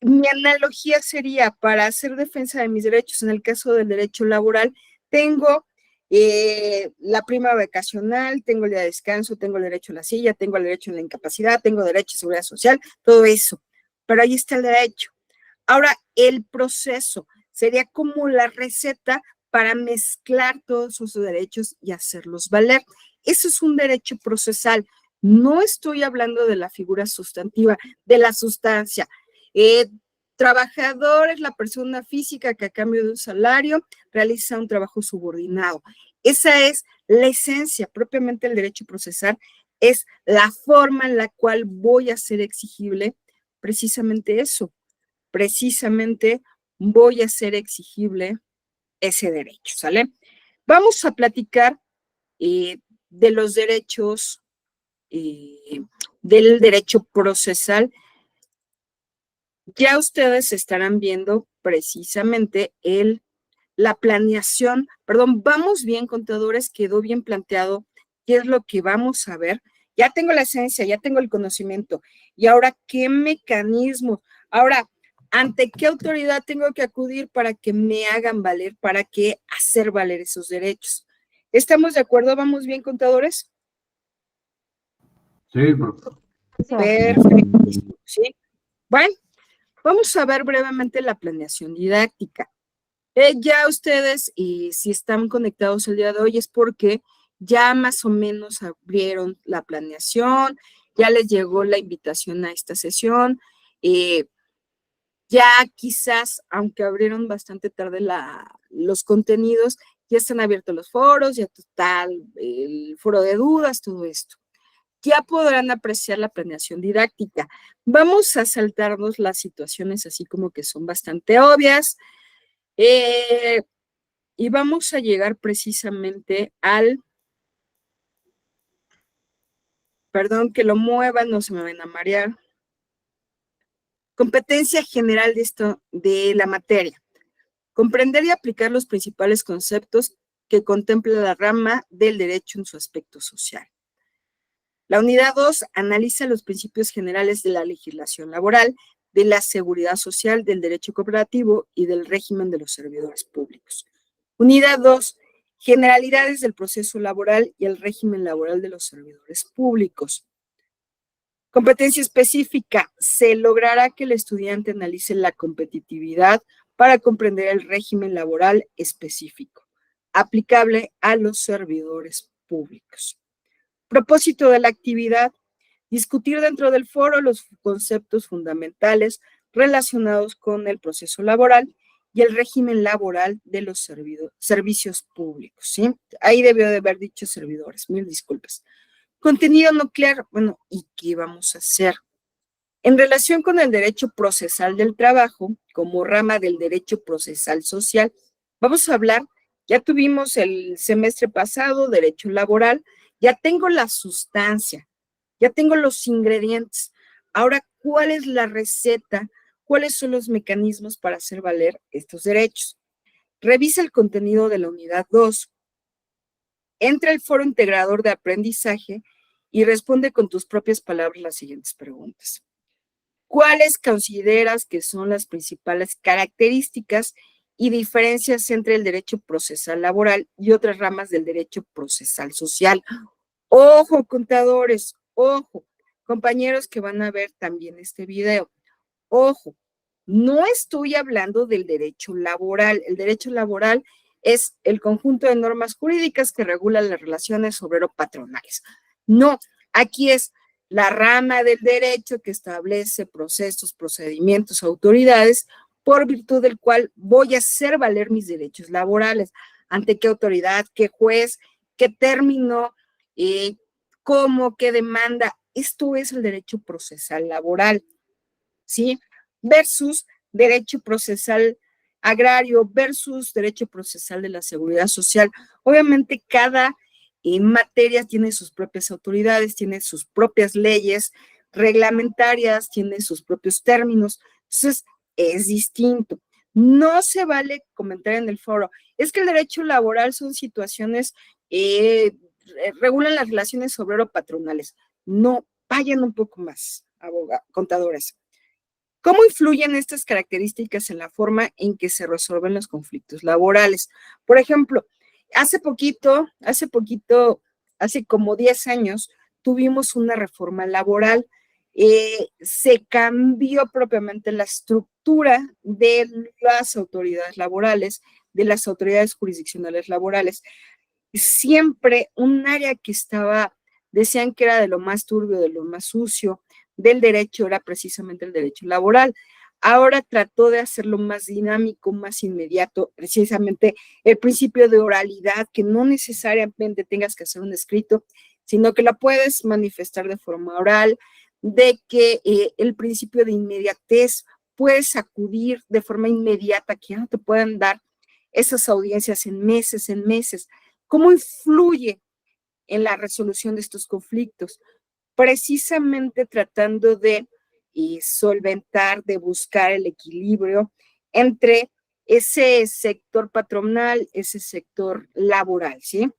Mi analogía sería, para hacer defensa de mis derechos, en el caso del derecho laboral, tengo la prima vacacional, tengo el día de descanso, tengo el derecho a la silla, tengo el derecho a la incapacidad, tengo derecho a seguridad social, todo eso. pero ahí está el derecho. Ahora, el proceso sería como la receta para mezclar todos sus derechos y hacerlos valer. Eso es un derecho procesal. No estoy hablando de la figura sustantiva, de la sustancia. Trabajador es la persona física que a cambio de un salario realiza un trabajo subordinado. Esa es la esencia, propiamente el derecho procesal, es la forma en la cual voy a hacer exigible precisamente eso. Precisamente voy a hacer exigible ese derecho, ¿sale? Vamos a platicar de los derechos, del derecho procesal. Ya ustedes estarán viendo precisamente la planeación, perdón, vamos bien, contadores, quedó bien planteado qué es lo que vamos a ver. Ya tengo la esencia, ya tengo el conocimiento. Y ahora, ¿qué mecanismos? Ahora, ¿ante qué autoridad tengo que acudir para que me hagan valer, para que hacer valer esos derechos? ¿Estamos de acuerdo? ¿Vamos bien, contadores? Sí, profesor. Perfecto. ¿Sí? Bueno, vamos a ver brevemente la planeación didáctica. Ya ustedes, si están conectados el día de hoy, es porque ya más o menos abrieron la planeación, ya les llegó la invitación a esta sesión. Ya quizás, aunque abrieron bastante tarde los contenidos, ya están abiertos los foros, ya está el foro de dudas, todo esto. Ya podrán apreciar la planeación didáctica. Vamos a saltarnos las situaciones así como que son bastante obvias. Y vamos a llegar precisamente perdón que lo muevan, no se me van a marear. Competencia general de la materia. Comprender y aplicar los principales conceptos que contempla la rama del derecho en su aspecto social. La unidad 2 analiza los principios generales de la legislación laboral, de la seguridad social, del derecho cooperativo y del régimen de los servidores públicos. Unidad 2, generalidades del proceso laboral y el régimen laboral de los servidores públicos. Competencia específica, se logrará que el estudiante analice la competitividad para comprender el régimen laboral específico, aplicable a los servidores públicos. Propósito de la actividad, discutir dentro del foro los conceptos fundamentales relacionados con el proceso laboral y el régimen laboral de los servicios públicos, ¿sí? Ahí debió de haber dicho servidores, mil disculpas. Contenido nuclear, bueno, ¿y qué vamos a hacer? En relación con el derecho procesal del trabajo, como rama del derecho procesal social, vamos a hablar, ya tuvimos el semestre pasado, derecho laboral, ya tengo la sustancia, ya tengo los ingredientes. Ahora, ¿cuál es la receta? ¿Cuáles son los mecanismos para hacer valer estos derechos? Revisa el contenido de la unidad 2. Entra al foro integrador de aprendizaje y responde con tus propias palabras las siguientes preguntas. ¿Cuáles consideras que son las principales características y diferencias entre el derecho procesal laboral y otras ramas del derecho procesal social? Ojo, contadores, ojo, compañeros que van a ver también este video. Ojo, no estoy hablando del derecho laboral. El derecho laboral es el conjunto de normas jurídicas que regulan las relaciones obrero-patronales. No, aquí es la rama del derecho que establece procesos, procedimientos, autoridades, por virtud del cual voy a hacer valer mis derechos laborales. ¿Ante qué autoridad, qué juez, qué término, cómo, qué demanda? Esto es el derecho procesal laboral, ¿sí? Versus derecho procesal agrario versus derecho procesal de la seguridad social. Obviamente cada materia tiene sus propias autoridades, tiene sus propias leyes reglamentarias, tiene sus propios términos, entonces es distinto. No se vale comentar en el foro, es que el derecho laboral son situaciones, regulan las relaciones obrero-patronales. No, vayan un poco más, contadores. ¿Cómo influyen estas características en la forma en que se resuelven los conflictos laborales? Por ejemplo, hace como 10 años, tuvimos una reforma laboral se cambió propiamente la estructura de las autoridades laborales, de las autoridades jurisdiccionales laborales. Siempre un área que estaba, decían que era de lo más turbio, de lo más sucio del derecho, era precisamente el derecho laboral. Ahora trató de hacerlo más dinámico, más inmediato, precisamente el principio de oralidad, que no necesariamente tengas que hacer un escrito, sino que la puedes manifestar de forma oral, de que el principio de inmediatez, puedes acudir de forma inmediata, que ya no te puedan dar esas audiencias en meses, en meses. ¿Cómo influye en la resolución de estos conflictos? Precisamente tratando de solventar, de buscar el equilibrio entre ese sector patronal, ese sector laboral, ¿sí?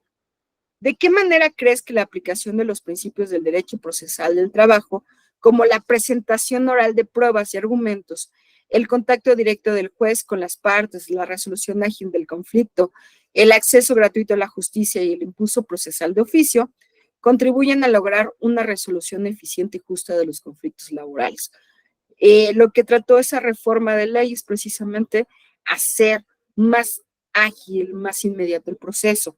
¿De qué manera crees que la aplicación de los principios del derecho procesal del trabajo, como la presentación oral de pruebas y argumentos, el contacto directo del juez con las partes, la resolución ágil del conflicto, el acceso gratuito a la justicia y el impulso procesal de oficio, contribuyen a lograr una resolución eficiente y justa de los conflictos laborales? Lo que trató esa reforma de ley es precisamente hacer más ágil, más inmediato el proceso.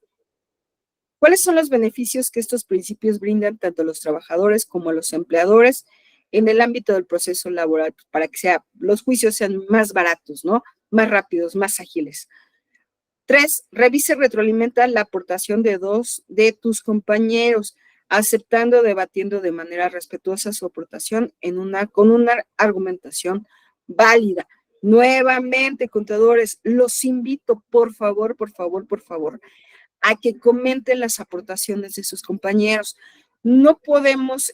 ¿Cuáles son los beneficios que estos principios brindan tanto a los trabajadores como a los empleadores en el ámbito del proceso laboral para que los juicios sean más baratos, ¿no? Más rápidos, más ágiles? 3, revisa y retroalimenta la aportación de 2 de tus compañeros, aceptando, debatiendo de manera respetuosa su aportación con una argumentación válida. Nuevamente, contadores, los invito, por favor, a que comenten las aportaciones de sus compañeros. No podemos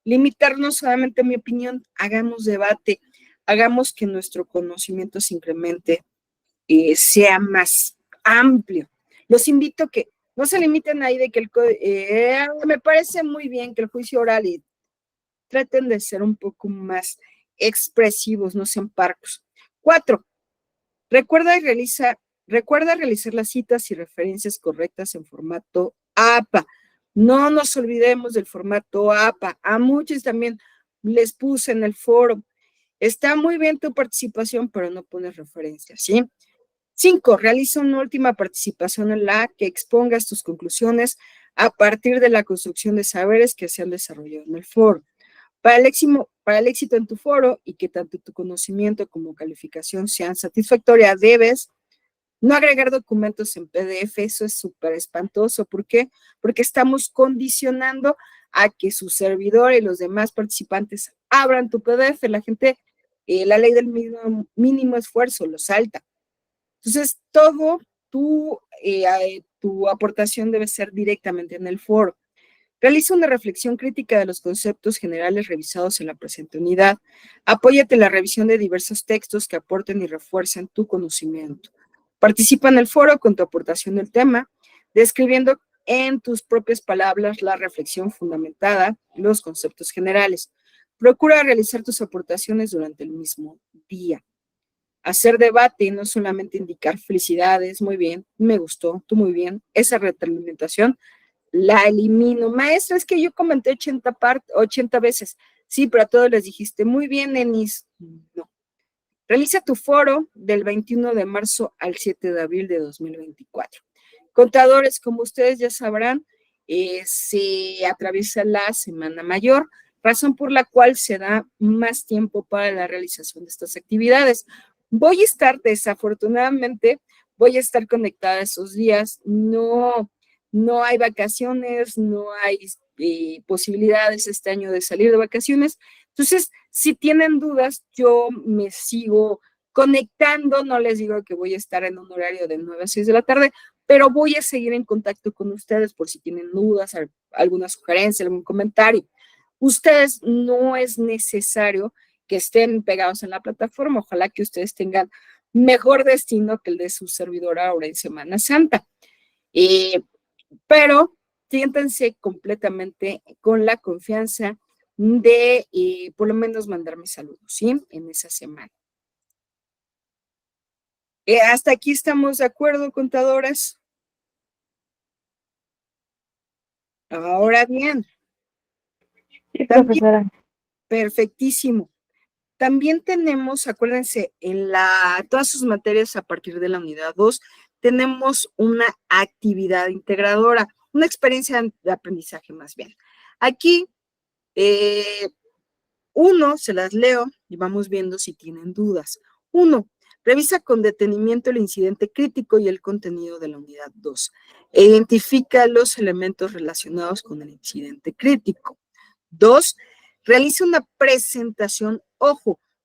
limitarnos solamente a mi opinión, hagamos debate, hagamos que nuestro conocimiento se incremente, sea más amplio. Los invito a que no se limiten ahí de que me parece muy bien que el juicio oral, y traten de ser un poco más expresivos, no sean parcos. 4, recuerda realizar las citas y referencias correctas en formato APA. No nos olvidemos del formato APA. A muchos también les puse en el foro. Está muy bien tu participación, pero no pones referencias, ¿sí? 5, realiza una última participación en la que expongas tus conclusiones a partir de la construcción de saberes que se han desarrollado en el foro. Para el éxito en tu foro y que tanto tu conocimiento como calificación sean satisfactorias, debes no agregar documentos en PDF. Eso es súper espantoso. ¿Por qué? Porque estamos condicionando a que su servidor y los demás participantes abran tu PDF. La gente, la ley del mínimo esfuerzo lo salta. Entonces, todo tu aportación debe ser directamente en el foro. Realiza una reflexión crítica de los conceptos generales revisados en la presente unidad. Apóyate en la revisión de diversos textos que aporten y refuercen tu conocimiento. Participa en el foro con tu aportación del tema, describiendo en tus propias palabras la reflexión fundamentada, los conceptos generales. Procura realizar tus aportaciones durante el mismo día. Hacer debate y no solamente indicar felicidades, muy bien, me gustó, tú muy bien. Esa retroalimentación la elimino. Maestra, es que yo comenté 80 veces. Sí, pero a todos les dijiste, muy bien, Enis. No. Realiza tu foro del 21 de marzo al 7 de abril de 2024. Contadores, como ustedes ya sabrán, se atraviesa la Semana Mayor, razón por la cual se da más tiempo para la realización de estas actividades. Voy a estar, desafortunadamente, conectada esos días. No hay vacaciones, no hay posibilidades este año de salir de vacaciones. Entonces, si tienen dudas, yo me sigo conectando. No les digo que voy a estar en un horario de 9 a 6 de la tarde, pero voy a seguir en contacto con ustedes por si tienen dudas, alguna sugerencia, algún comentario. Ustedes no es necesario que estén pegados en la plataforma. Ojalá que ustedes tengan mejor destino que el de su servidora ahora en Semana Santa. Pero siéntense completamente con la confianza de por lo menos mandarme saludos, ¿sí? En esa semana. Hasta aquí estamos de acuerdo, contadoras. Ahora bien. Sí, profesora. Perfectísimo. También tenemos, acuérdense, todas sus materias a partir de la unidad 2, tenemos una actividad integradora, una experiencia de aprendizaje más bien. Aquí, se las leo y vamos viendo si tienen dudas. 1. Revisa con detenimiento el incidente crítico y el contenido de la unidad 2. E identifica los elementos relacionados con el incidente crítico. 2. Realiza una presentación,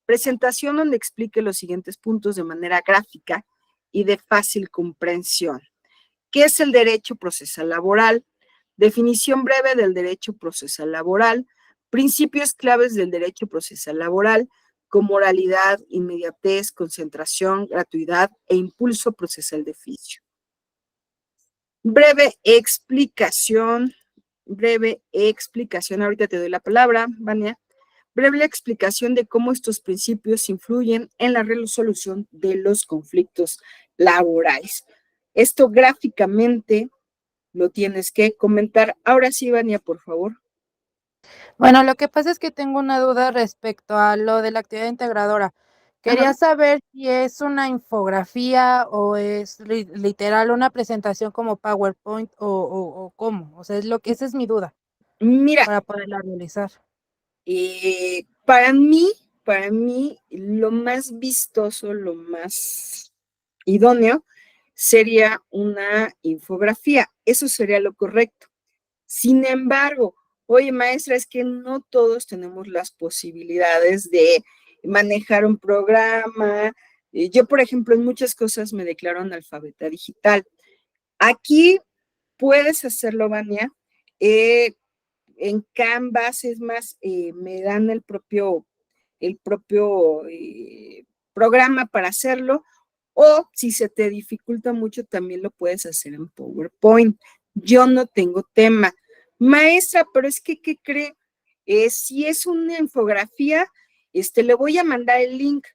presentación donde explique los siguientes puntos de manera gráfica y de fácil comprensión. ¿Qué es el derecho procesal laboral? Definición breve del derecho procesal laboral, principios claves del derecho procesal laboral, como oralidad, inmediatez, concentración, gratuidad e impulso procesal de oficio. Breve explicación, ahorita te doy la palabra, Vania. Breve explicación de cómo estos principios influyen en la resolución de los conflictos laborales. Esto gráficamente lo tienes que comentar. Ahora sí, Vania, por favor. Bueno, lo que pasa es que tengo una duda respecto a lo de la actividad integradora. Quería saber si es una infografía o es literal una presentación como PowerPoint o cómo. O sea, esa es mi duda Mira, para poderla realizar. para mí, lo más vistoso, lo más idóneo sería una infografía. Eso sería lo correcto. Sin embargo, oye, maestra, es que no todos tenemos las posibilidades de manejar un programa. Yo, por ejemplo, en muchas cosas me declaro analfabeta digital. Aquí puedes hacerlo, Vania. En Canvas, es más, me dan el propio programa para hacerlo, o si se te dificulta mucho, también lo puedes hacer en PowerPoint. Yo no tengo tema. Maestra, pero es que, ¿qué cree? Si es una infografía, le voy a mandar el link.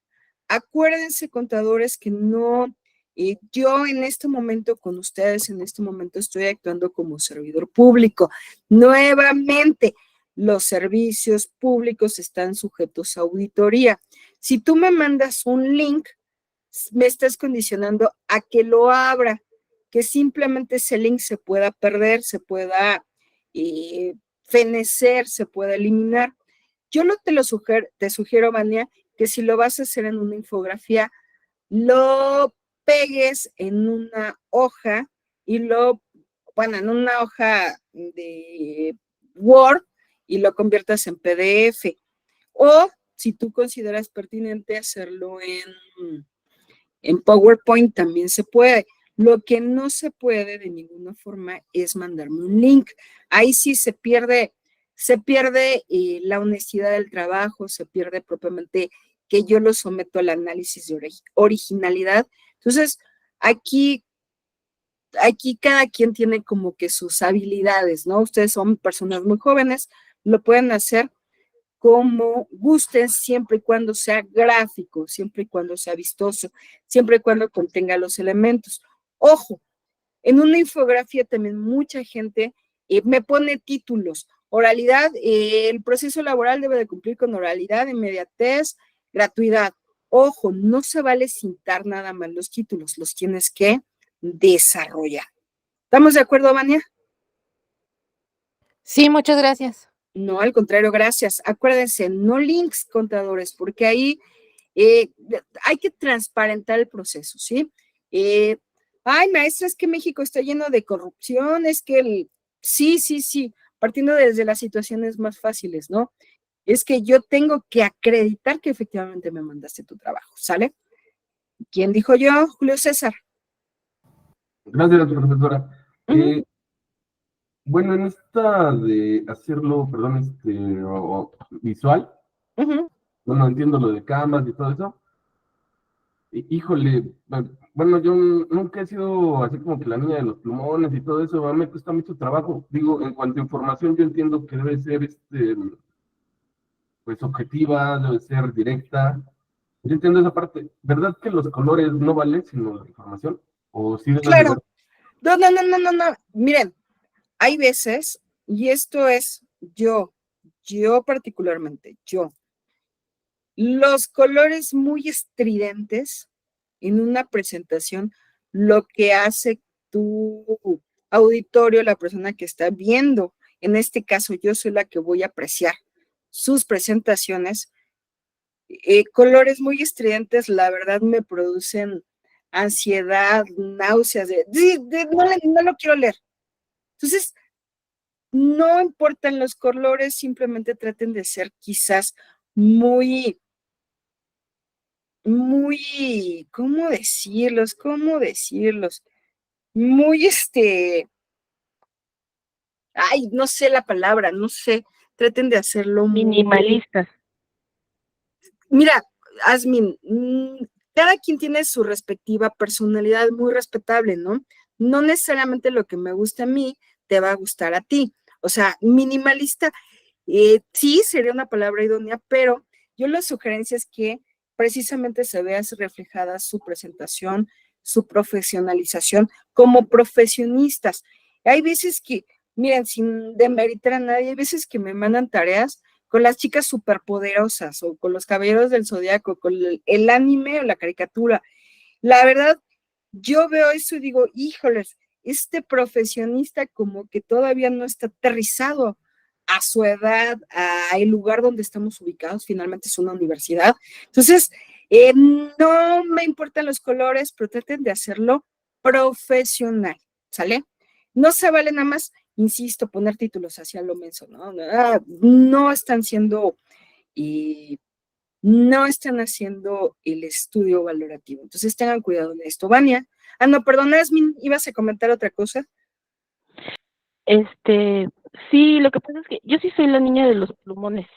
Acuérdense, contadores, que no, yo en este momento con ustedes, en este momento estoy actuando como servidor público. Nuevamente, los servicios públicos están sujetos a auditoría. Si tú me mandas un link, me estás condicionando a que lo abra, que simplemente ese link se pueda perder, se pueda fenecer, se pueda eliminar. Yo no te sugiero, Vania, que si lo vas a hacer en una infografía, lo pegues en una hoja y en una hoja de Word y lo conviertas en PDF. O si tú consideras pertinente hacerlo en PowerPoint, también se puede. Lo que no se puede de ninguna forma es mandarme un link. Ahí sí se pierde la honestidad del trabajo, se pierde propiamente que yo lo someto al análisis de originalidad. Entonces, aquí cada quien tiene como que sus habilidades, ¿no? Ustedes son personas muy jóvenes, lo pueden hacer como gusten, siempre y cuando sea gráfico, siempre y cuando sea vistoso, siempre y cuando contenga los elementos. Ojo, en una infografía también mucha gente me pone títulos. Oralidad, el proceso laboral debe de cumplir con oralidad, inmediatez, gratuidad. Ojo, no se vale cintar nada más los títulos, los tienes que desarrollar. ¿Estamos de acuerdo, Vania? Sí, muchas gracias. No, al contrario, gracias. Acuérdense, no links, contadores, porque ahí hay que transparentar el proceso, ¿sí? Ay, maestra, es que México está lleno de corrupción, es que sí, partiendo desde las situaciones más fáciles, ¿no? Es que yo tengo que acreditar que efectivamente me mandaste tu trabajo, ¿sale? ¿Quién dijo yo? Julio César. Gracias, profesora. Bueno, en esta de hacerlo, perdón, visual, bueno, entiendo lo de Canvas y todo eso. Híjole, bueno, yo nunca he sido así como que la niña de los plumones y todo eso, me cuesta mucho trabajo. Digo, en cuanto a información, yo entiendo que debe ser, pues, objetiva, debe ser directa. Yo entiendo esa parte. ¿Verdad que los colores no valen, sino la información? ¿O sí deben de ver? Claro. No. Miren, hay veces, y esto es yo yo particularmente, los colores muy estridentes en una presentación, lo que hace tu auditorio, la persona que está viendo, en este caso yo soy la que voy a apreciar sus presentaciones, colores muy estridentes, la verdad me producen ansiedad, náuseas, no lo quiero leer. Entonces, no importan los colores, simplemente traten de ser quizás muy, ¿cómo decirlos? Muy, ay, no sé la palabra, no sé, traten de hacerlo muy... Minimalistas. Mira, Asmin, cada quien tiene su respectiva personalidad muy respetable, ¿no? No necesariamente lo que me gusta a mí te va a gustar a ti. O sea, minimalista, sí sería una palabra idónea, pero yo la sugerencia es que precisamente se vea reflejada su presentación, su profesionalización como profesionistas. Hay veces que, miren, sin demeritar a nadie, hay veces que me mandan tareas con las chicas superpoderosas o con los caballeros del zodiaco, con el anime o la caricatura. La verdad, yo veo eso y digo, híjoles, este profesionista como que todavía no está aterrizado a su edad, a el lugar donde estamos ubicados, finalmente es una universidad. Entonces, no me importan los colores, pero traten de hacerlo profesional, ¿sale? No se vale nada más, insisto, poner títulos hacia lo menso, ¿no? No están siendo, no están haciendo el estudio valorativo. Entonces tengan cuidado en esto. Vania, no, perdón, Asmin, ¿ibas a comentar otra cosa? Sí, lo que pasa es que yo sí soy la niña de los plumones,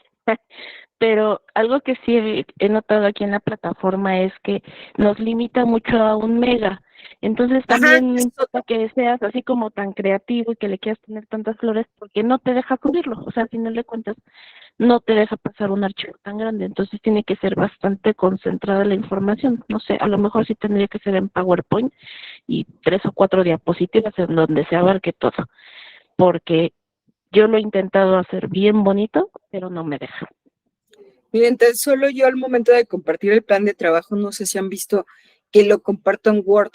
pero algo que sí he notado aquí en la plataforma es que nos limita mucho a 1 mega. Entonces también no importa que seas así como tan creativo y que le quieras poner tantas flores porque no te deja subirlo. O sea, al final de cuentas, no te deja pasar un archivo tan grande. Entonces tiene que ser bastante concentrada la información. No sé, a lo mejor sí tendría que ser en PowerPoint y 3 o 4 diapositivas en donde se abarque todo. Porque yo lo he intentado hacer bien bonito, pero no me deja. Miren, tan solo yo al momento de compartir el plan de trabajo, no sé si han visto que lo comparto en Word,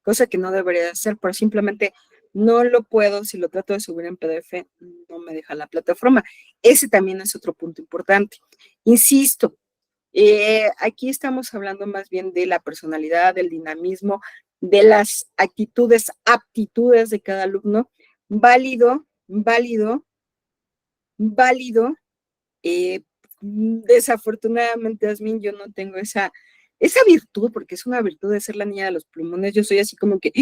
cosa que no debería hacer, pero simplemente no lo puedo, si lo trato de subir en PDF, no me deja la plataforma. Ese también es otro punto importante. Insisto, aquí estamos hablando más bien de la personalidad, del dinamismo, de las actitudes, aptitudes de cada alumno. Válido. Desafortunadamente, Asmin, yo no tengo esa virtud, porque es una virtud de ser la niña de los plumones. Yo soy así como que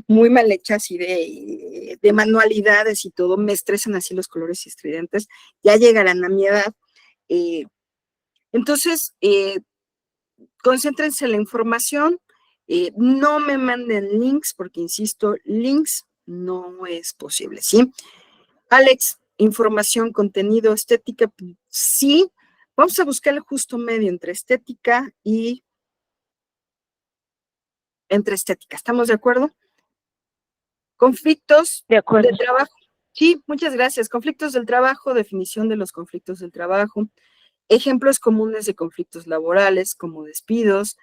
muy mal hecha, así de manualidades y todo. Me estresan así los colores estridentes. Ya llegarán a mi edad. Entonces, concéntrense en la información. No me manden links, porque insisto, links no es posible, ¿sí? Alex, información, contenido, estética, sí. Vamos a buscar el justo medio entre estética y estética. ¿Estamos de acuerdo? Conflictos de trabajo. Sí, muchas gracias. Conflictos del trabajo, definición de los conflictos del trabajo, ejemplos comunes de conflictos laborales como despidos,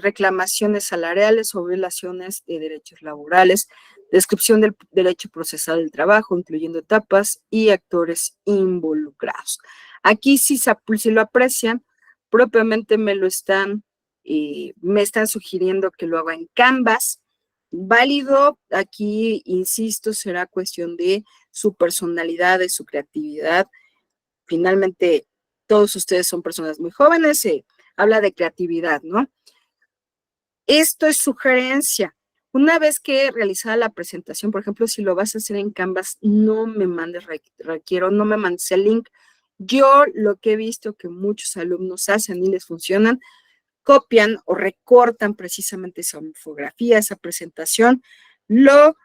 reclamaciones salariales o violaciones de derechos laborales, descripción del derecho procesal del trabajo, incluyendo etapas y actores involucrados. Aquí, si lo aprecian, propiamente me están sugiriendo que lo haga en Canvas. Válido, aquí, insisto, será cuestión de su personalidad, de su creatividad. Finalmente, todos ustedes son personas muy jóvenes, habla de creatividad, ¿no? Esto es sugerencia. Una vez que realizada la presentación, por ejemplo, si lo vas a hacer en Canvas, no me mandes, no me mandes el link. Yo lo que he visto que muchos alumnos hacen y les funcionan, copian o recortan precisamente esa infografía, esa presentación, lo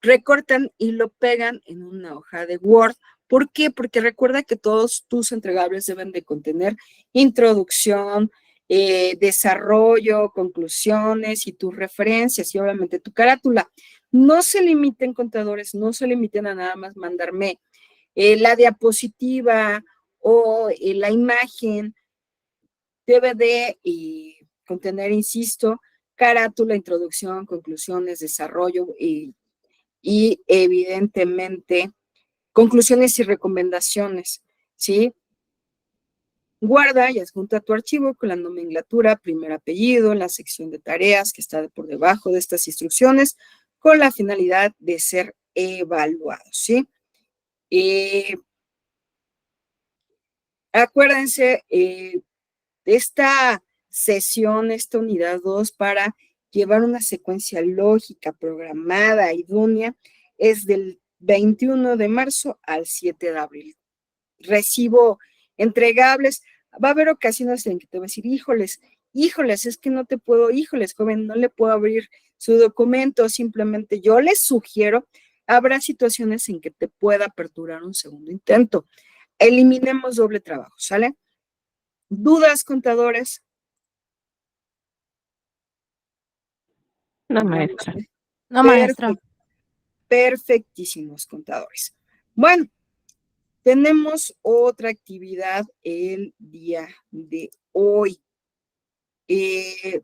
recortan y lo pegan en una hoja de Word. ¿Por qué? Porque recuerda que todos tus entregables deben de contener introducción, desarrollo, conclusiones y tus referencias y obviamente tu carátula. No se limiten, contadores, no se limiten a nada más mandarme La diapositiva o la imagen debe de contener, insisto, carátula, introducción, conclusiones, desarrollo y evidentemente conclusiones y recomendaciones, ¿sí? Guarda y adjunta tu archivo con la nomenclatura, primer apellido, en la sección de tareas que está por debajo de estas instrucciones, con la finalidad de ser evaluado, ¿sí? Acuérdense, esta sesión, esta unidad 2 para llevar una secuencia lógica, programada, idónea, es del 21 de marzo al 7 de abril. Recibo entregables. Va a haber ocasiones en que te voy a decir, híjoles, es que no te puedo, híjoles, joven, no le puedo abrir su documento, simplemente yo les sugiero, habrá situaciones en que te pueda aperturar un segundo intento. Eliminemos doble trabajo, ¿sale? ¿Dudas, contadores? No, maestra. No, maestra. Perfectísimos, contadores. Bueno, tenemos otra actividad el día de hoy. En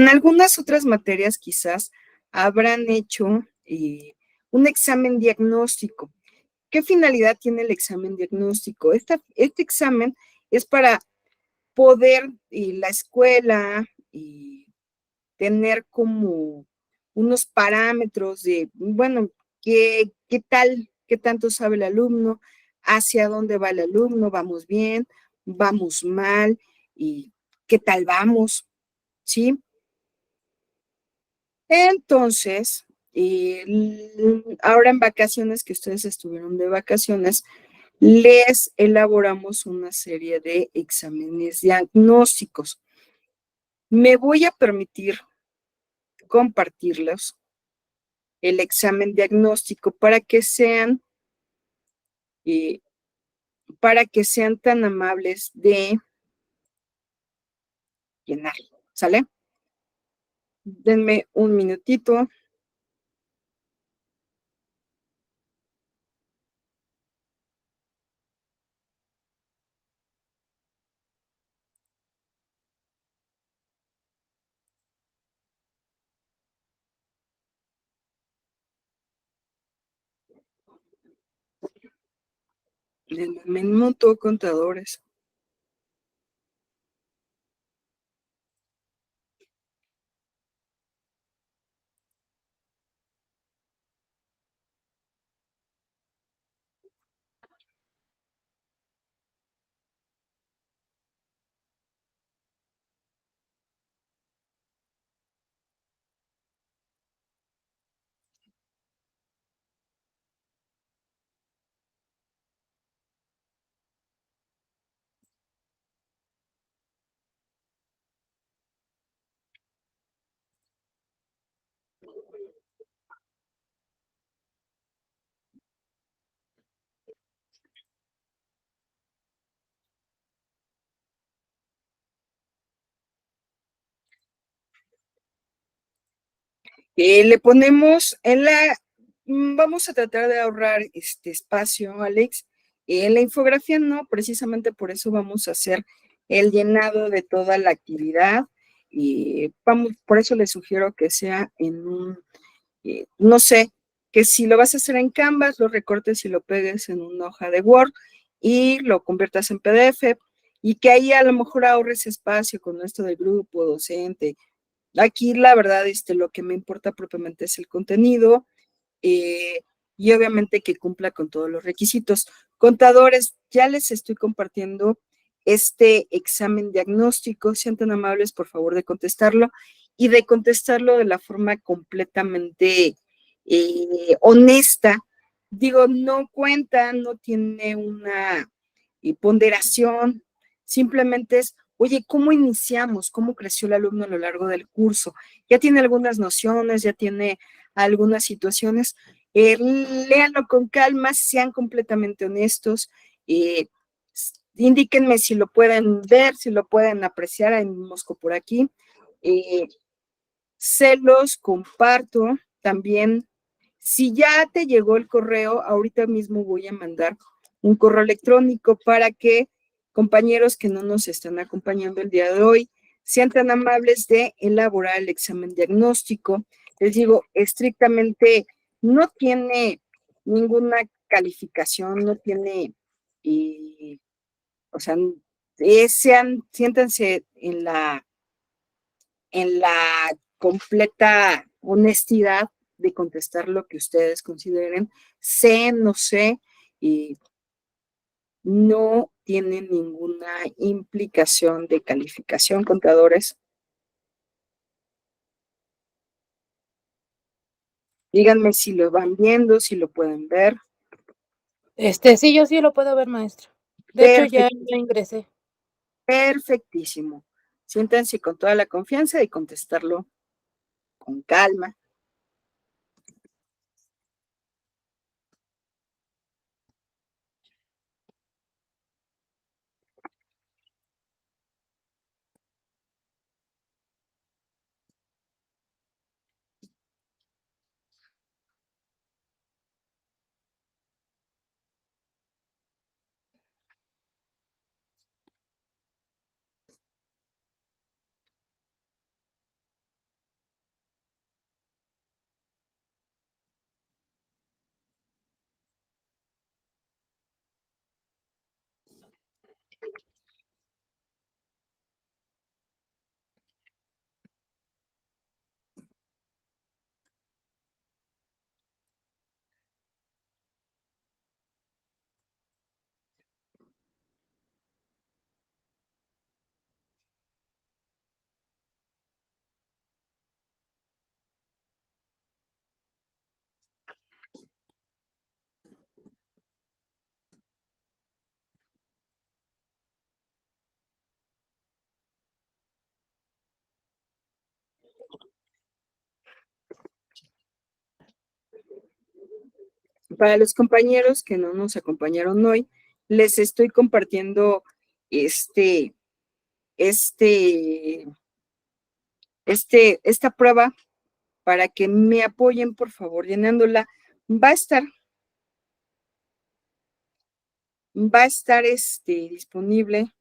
algunas otras materias quizás habrán hecho un examen diagnóstico. ¿Qué finalidad tiene el examen diagnóstico? Este examen es para poder la escuela tener como unos parámetros de, bueno, qué tanto sabe el alumno, hacia dónde va el alumno, vamos bien, vamos mal, y qué tal vamos, ¿sí? Entonces, ahora en vacaciones, que ustedes estuvieron de vacaciones, les elaboramos una serie de exámenes diagnósticos. Me voy a permitir compartirlos, el examen diagnóstico, para que sean tan amables de llenarlo, ¿sale? Denme un minutito. Denme un minuto, contadores. Le ponemos vamos a tratar de ahorrar este espacio, Alex. En la infografía no, precisamente por eso vamos a hacer el llenado de toda la actividad. Y por eso les sugiero que sea en un, no sé, que si lo vas a hacer en Canvas, lo recortes y lo pegues en una hoja de Word y lo conviertas en PDF, y que ahí a lo mejor ahorres espacio con esto del grupo docente. Aquí la verdad, lo que me importa propiamente es el contenido, y obviamente que cumpla con todos los requisitos. Contadores, ya les estoy compartiendo este examen diagnóstico. Sean tan amables, por favor, de contestarlo y de contestarlo de la forma completamente honesta. Digo, no cuenta, no tiene una ponderación, simplemente es, oye, ¿cómo iniciamos? ¿Cómo creció el alumno a lo largo del curso? Ya tiene algunas nociones, ya tiene algunas situaciones. Léanlo con calma, sean completamente honestos, indíquenme si lo pueden ver, si lo pueden apreciar. Hay un mosco por aquí. Se los comparto también. Si ya te llegó el correo, ahorita mismo voy a mandar un correo electrónico para que compañeros que no nos están acompañando el día de hoy sean tan amables de elaborar el examen diagnóstico. Les digo, estrictamente no tiene ninguna calificación, no tiene, o sea, siéntanse en la completa honestidad de contestar lo que ustedes consideren, sé, no sé, y no tiene ninguna implicación de calificación, contadores. Díganme si lo van viendo, si lo pueden ver. Sí, yo sí lo puedo ver, maestra. De hecho, ya ingresé. Perfectísimo. Siéntanse con toda la confianza y contestarlo con calma. Para los compañeros que no nos acompañaron hoy, les estoy compartiendo este, este, esta prueba para que me apoyen, por favor, llenándola. Va a estar, disponible.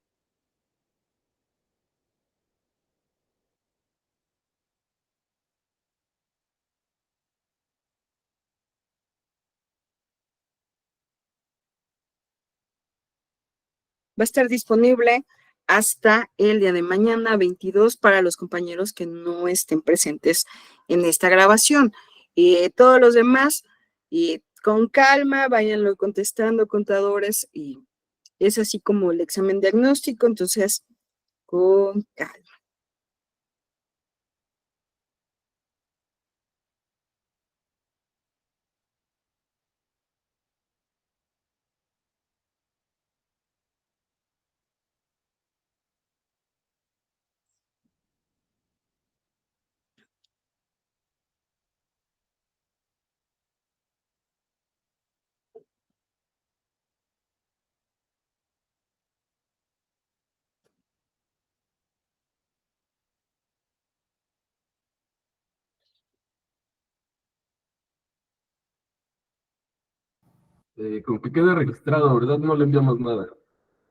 Va a estar disponible hasta el día de mañana, 22, para los compañeros que no estén presentes en esta grabación. Y todos los demás, y con calma, váyanlo contestando, contadores, y es así como el examen diagnóstico, entonces, con calma. Con que quede registrado, ¿verdad? No le enviamos nada.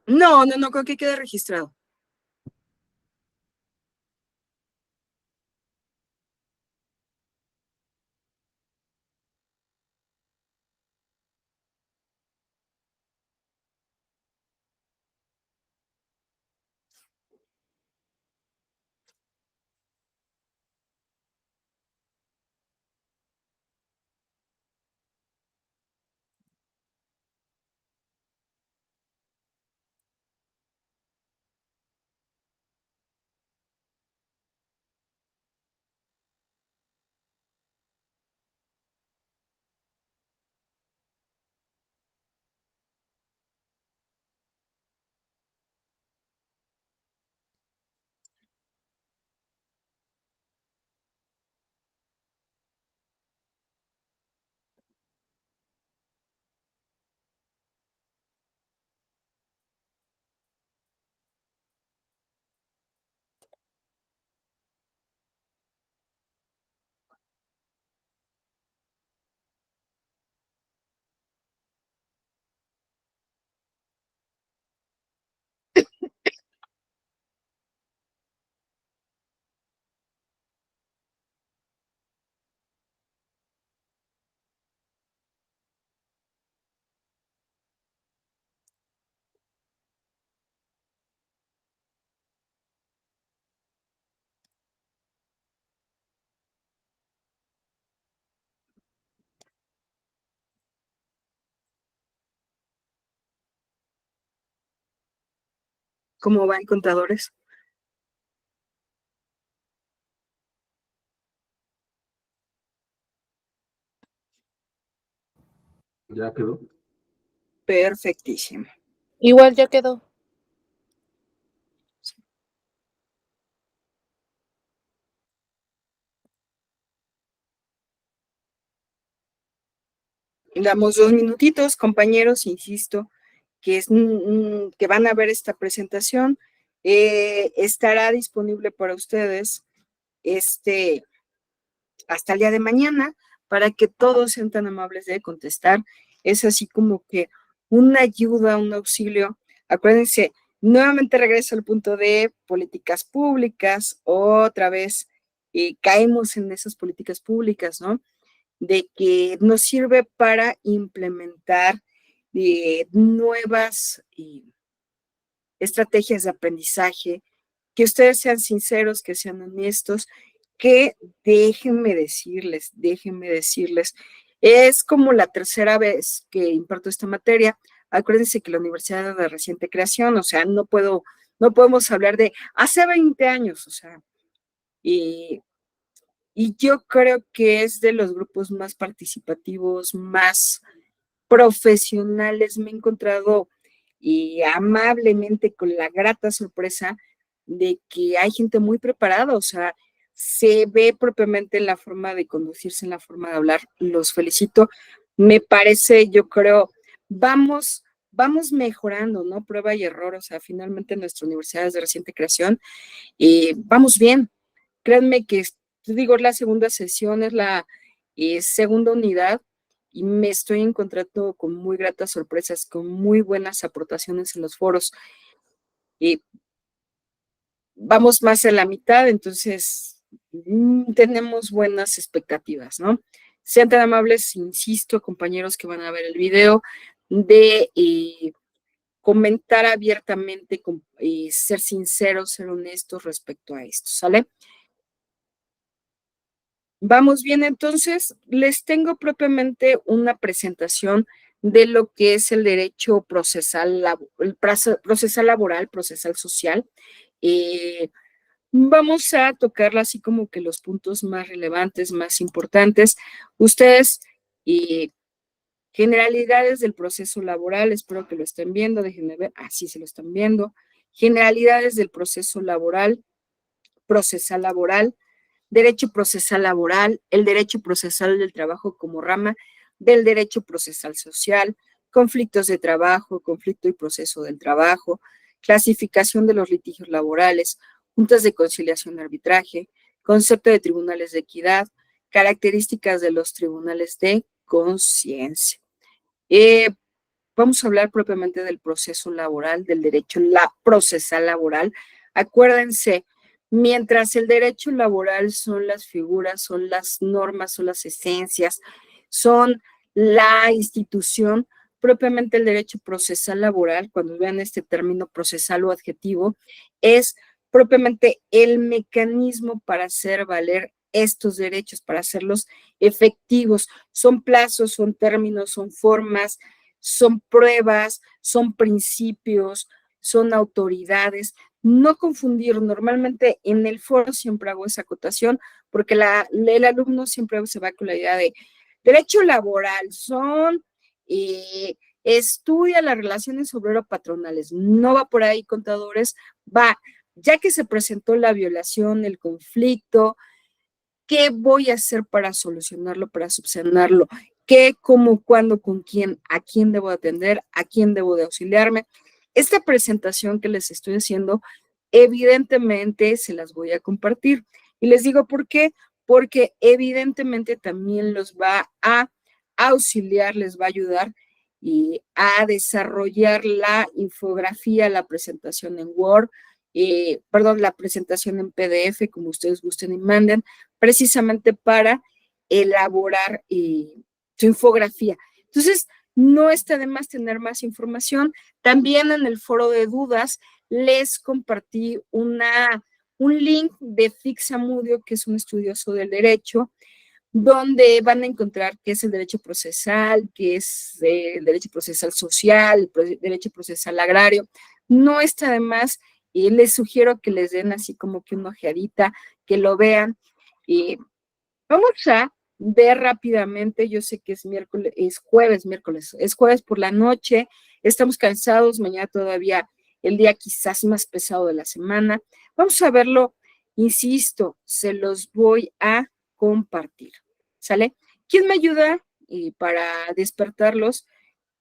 No, con que quede registrado. ¿Cómo van, contadores? ¿Ya quedó? Perfectísimo. Igual ya quedó. Damos 2 minutitos, compañeros, insisto, que van a ver esta presentación. Estará disponible para ustedes hasta el día de mañana, para que todos sean tan amables de contestar. Es así como que una ayuda, un auxilio. Acuérdense, nuevamente regreso al punto de políticas públicas, otra vez caemos en esas políticas públicas, ¿no? De que nos sirve para implementar nuevas estrategias de aprendizaje, que ustedes sean sinceros, que sean honestos, que déjenme decirles, es como la tercera vez que imparto esta materia. Acuérdense que la universidad es de reciente creación, o sea, no podemos hablar de hace 20 años, o sea, y yo creo que es de los grupos más participativos, más profesionales. Me he encontrado amablemente con la grata sorpresa de que hay gente muy preparada, o sea, se ve propiamente en la forma de conducirse, en la forma de hablar. Los felicito. Me parece, yo creo, vamos mejorando, ¿no? Prueba y error, o sea, finalmente nuestra universidad es de reciente creación y vamos bien. Créanme que, digo, la segunda sesión, es la segunda unidad, y me estoy encontrando con muy gratas sorpresas, con muy buenas aportaciones en los foros. Y vamos más en la mitad, entonces tenemos buenas expectativas, ¿no? Sean tan amables, insisto, compañeros que van a ver el video, de comentar abiertamente, ser sinceros, ser honestos respecto a esto, ¿sale? Vamos bien, entonces les tengo propiamente una presentación de lo que es el derecho procesal, procesal laboral, procesal social. Vamos a tocarla así como que los puntos más relevantes, más importantes. Ustedes, generalidades del proceso laboral, espero que lo estén viendo, déjenme ver, sí se lo están viendo. Generalidades del proceso laboral, procesal laboral, derecho procesal laboral, el derecho procesal del trabajo como rama del derecho procesal social, conflictos de trabajo, conflicto y proceso del trabajo, clasificación de los litigios laborales, juntas de conciliación y arbitraje, concepto de tribunales de equidad, características de los tribunales de conciencia. Vamos a hablar propiamente del proceso laboral, del derecho procesal laboral. Acuérdense, mientras el derecho laboral son las figuras, son las normas, son las esencias, son la institución, propiamente el derecho procesal laboral, cuando vean este término procesal o adjetivo, es propiamente el mecanismo para hacer valer estos derechos, para hacerlos efectivos. Son plazos, son términos, son formas, son pruebas, son principios, son autoridades. No confundir, normalmente en el foro siempre hago esa acotación, porque el alumno siempre se va con la idea de derecho laboral, estudia las relaciones obrero-patronales. No va por ahí, contadores, va, ya que se presentó la violación, el conflicto, ¿qué voy a hacer para solucionarlo, para subsanarlo? ¿Qué, cómo, cuándo, con quién, a quién debo atender, a quién debo de auxiliarme? Esta presentación que les estoy haciendo, evidentemente se las voy a compartir. Y les digo por qué, porque evidentemente también los va a auxiliar, les va a ayudar a desarrollar la infografía, la presentación en Word, la presentación en PDF, como ustedes gusten y manden, precisamente para elaborar su infografía. Entonces, no está de más tener más información. También en el foro de dudas les compartí un link de Fixamudio, que es un estudioso del derecho, donde van a encontrar qué es el derecho procesal, qué es el derecho procesal social, el derecho procesal agrario. No está de más y les sugiero que les den así como que una ojeadita, que lo vean. Y vamos a ver rápidamente, yo sé que es miércoles, es jueves por la noche, estamos cansados, mañana todavía el día quizás más pesado de la semana. Vamos a verlo, insisto, se los voy a compartir, ¿sale? ¿Quién me ayuda para despertarlos?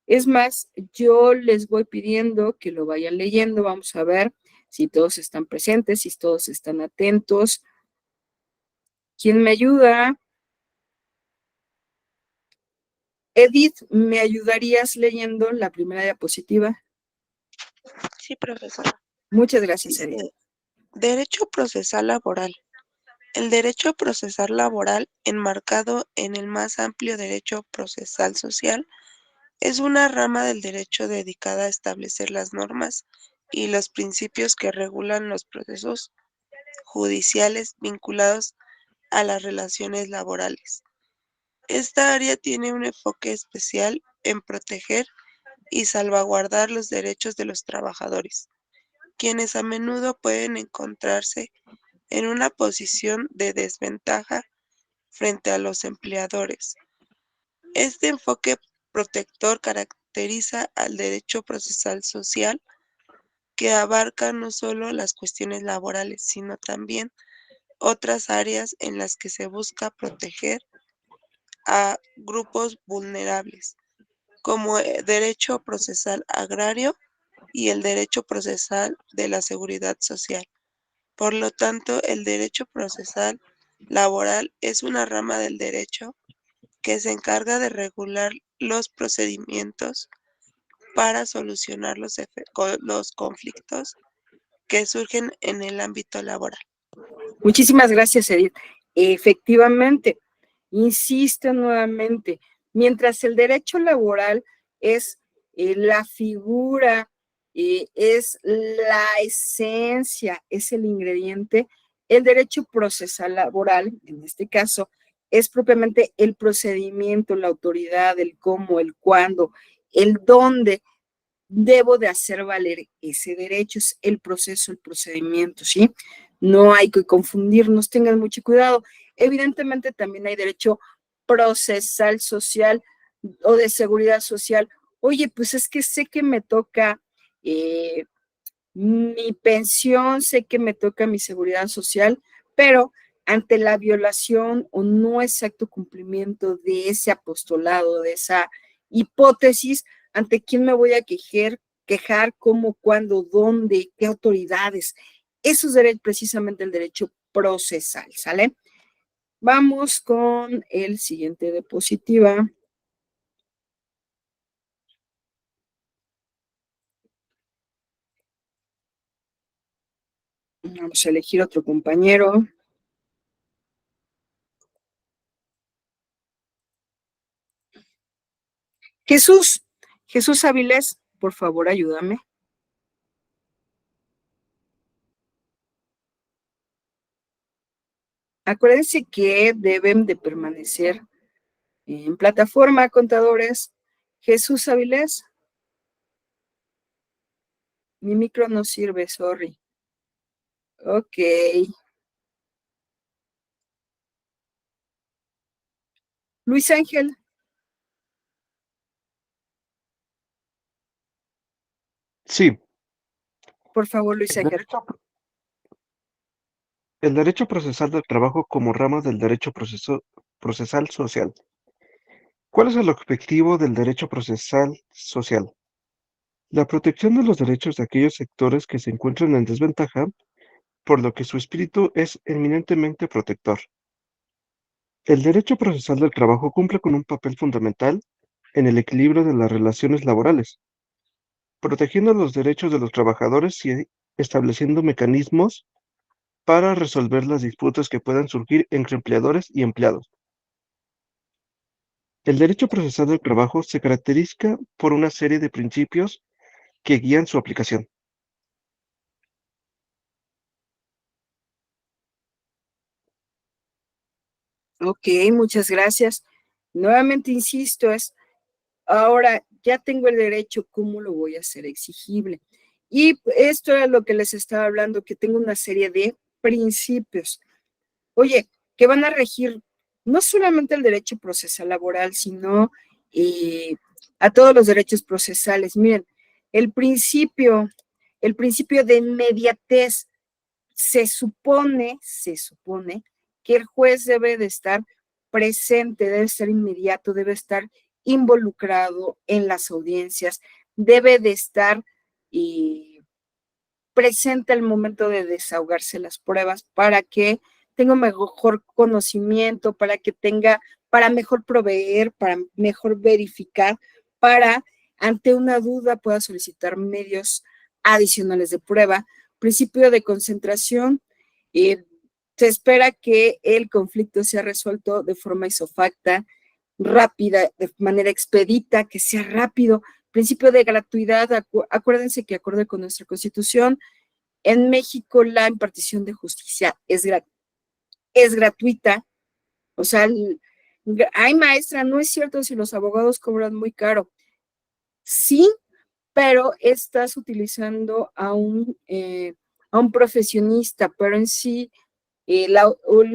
Es más, yo les voy pidiendo que lo vayan leyendo, vamos a ver si todos están presentes, si todos están atentos. ¿Quién me ayuda? Edith, ¿me ayudarías leyendo la primera diapositiva? Sí, profesora. Muchas gracias, Dice, Edith. derecho procesal laboral. El derecho procesal laboral, enmarcado en el más amplio derecho procesal social, es una rama del derecho dedicada a establecer las normas y los principios que regulan los procesos judiciales vinculados a las relaciones laborales. Esta área tiene un enfoque especial en proteger y salvaguardar los derechos de los trabajadores, quienes a menudo pueden encontrarse en una posición de desventaja frente a los empleadores. Este enfoque protector caracteriza al derecho procesal social, que abarca no solo las cuestiones laborales, sino también otras áreas en las que se busca proteger a grupos vulnerables, como el derecho procesal agrario y el derecho procesal de la seguridad social. Por lo tanto, el derecho procesal laboral es una rama del derecho que se encarga de regular los procedimientos para solucionar los conflictos que surgen en el ámbito laboral. Muchísimas gracias, Edith. Efectivamente, insisto nuevamente, mientras el derecho laboral es la figura, es la esencia, es el ingrediente, el derecho procesal laboral, en este caso, es propiamente el procedimiento, la autoridad, el cómo, el cuándo, el dónde debo de hacer valer ese derecho, es el proceso, el procedimiento, ¿sí? No hay que confundirnos, tengan mucho cuidado. Evidentemente también hay derecho procesal social o de seguridad social. Oye, pues es que sé que me toca mi pensión, sé que me toca mi seguridad social, pero ante la violación o no exacto cumplimiento de ese apostolado, de esa hipótesis, ¿ante quién me voy a quejar, cómo, cuándo, dónde, qué autoridades? Eso es precisamente el derecho procesal, ¿sale? Vamos con el siguiente diapositiva. Vamos a elegir otro compañero. Jesús Avilés, por favor, ayúdame. Acuérdense que deben de permanecer en plataforma, contadores. Jesús Avilés. Mi micro no sirve, sorry. Ok. Luis Ángel. Sí, Por favor, Luis el Ángel. derecho procesal del trabajo como rama del derecho procesal social. ¿Cuál es el objetivo del derecho procesal social? La protección de los derechos de aquellos sectores que se encuentran en desventaja, por lo que su espíritu es eminentemente protector. El derecho procesal del trabajo cumple con un papel fundamental en el equilibrio de las relaciones laborales, protegiendo los derechos de los trabajadores y estableciendo mecanismos para resolver las disputas que puedan surgir entre empleadores y empleados. El derecho procesal del trabajo se caracteriza por una serie de principios que guían su aplicación. Ok, muchas gracias. Nuevamente insisto, ahora ya tengo el derecho, ¿cómo lo voy a hacer exigible? Y esto era lo que les estaba hablando, que tengo una serie de principios. Oye, que van a regir no solamente el derecho procesal laboral, sino a todos los derechos procesales. Miren, el principio de inmediatez, se supone que el juez debe de estar presente, debe estar inmediato, debe estar involucrado en las audiencias, debe de estar presente al momento de desahogarse las pruebas para que tenga mejor conocimiento, para mejor proveer, para mejor verificar, para ante una duda pueda solicitar medios adicionales de prueba. Principio de concentración, se espera que el conflicto sea resuelto de forma isofacta, rápida, de manera expedita, que sea rápido. Principio de gratuidad, acuérdense que acorde con nuestra Constitución, en México la impartición de justicia es gratuita. O sea, ay, maestra, no es cierto si los abogados cobran muy caro. Sí, pero estás utilizando a un profesionista, pero en sí el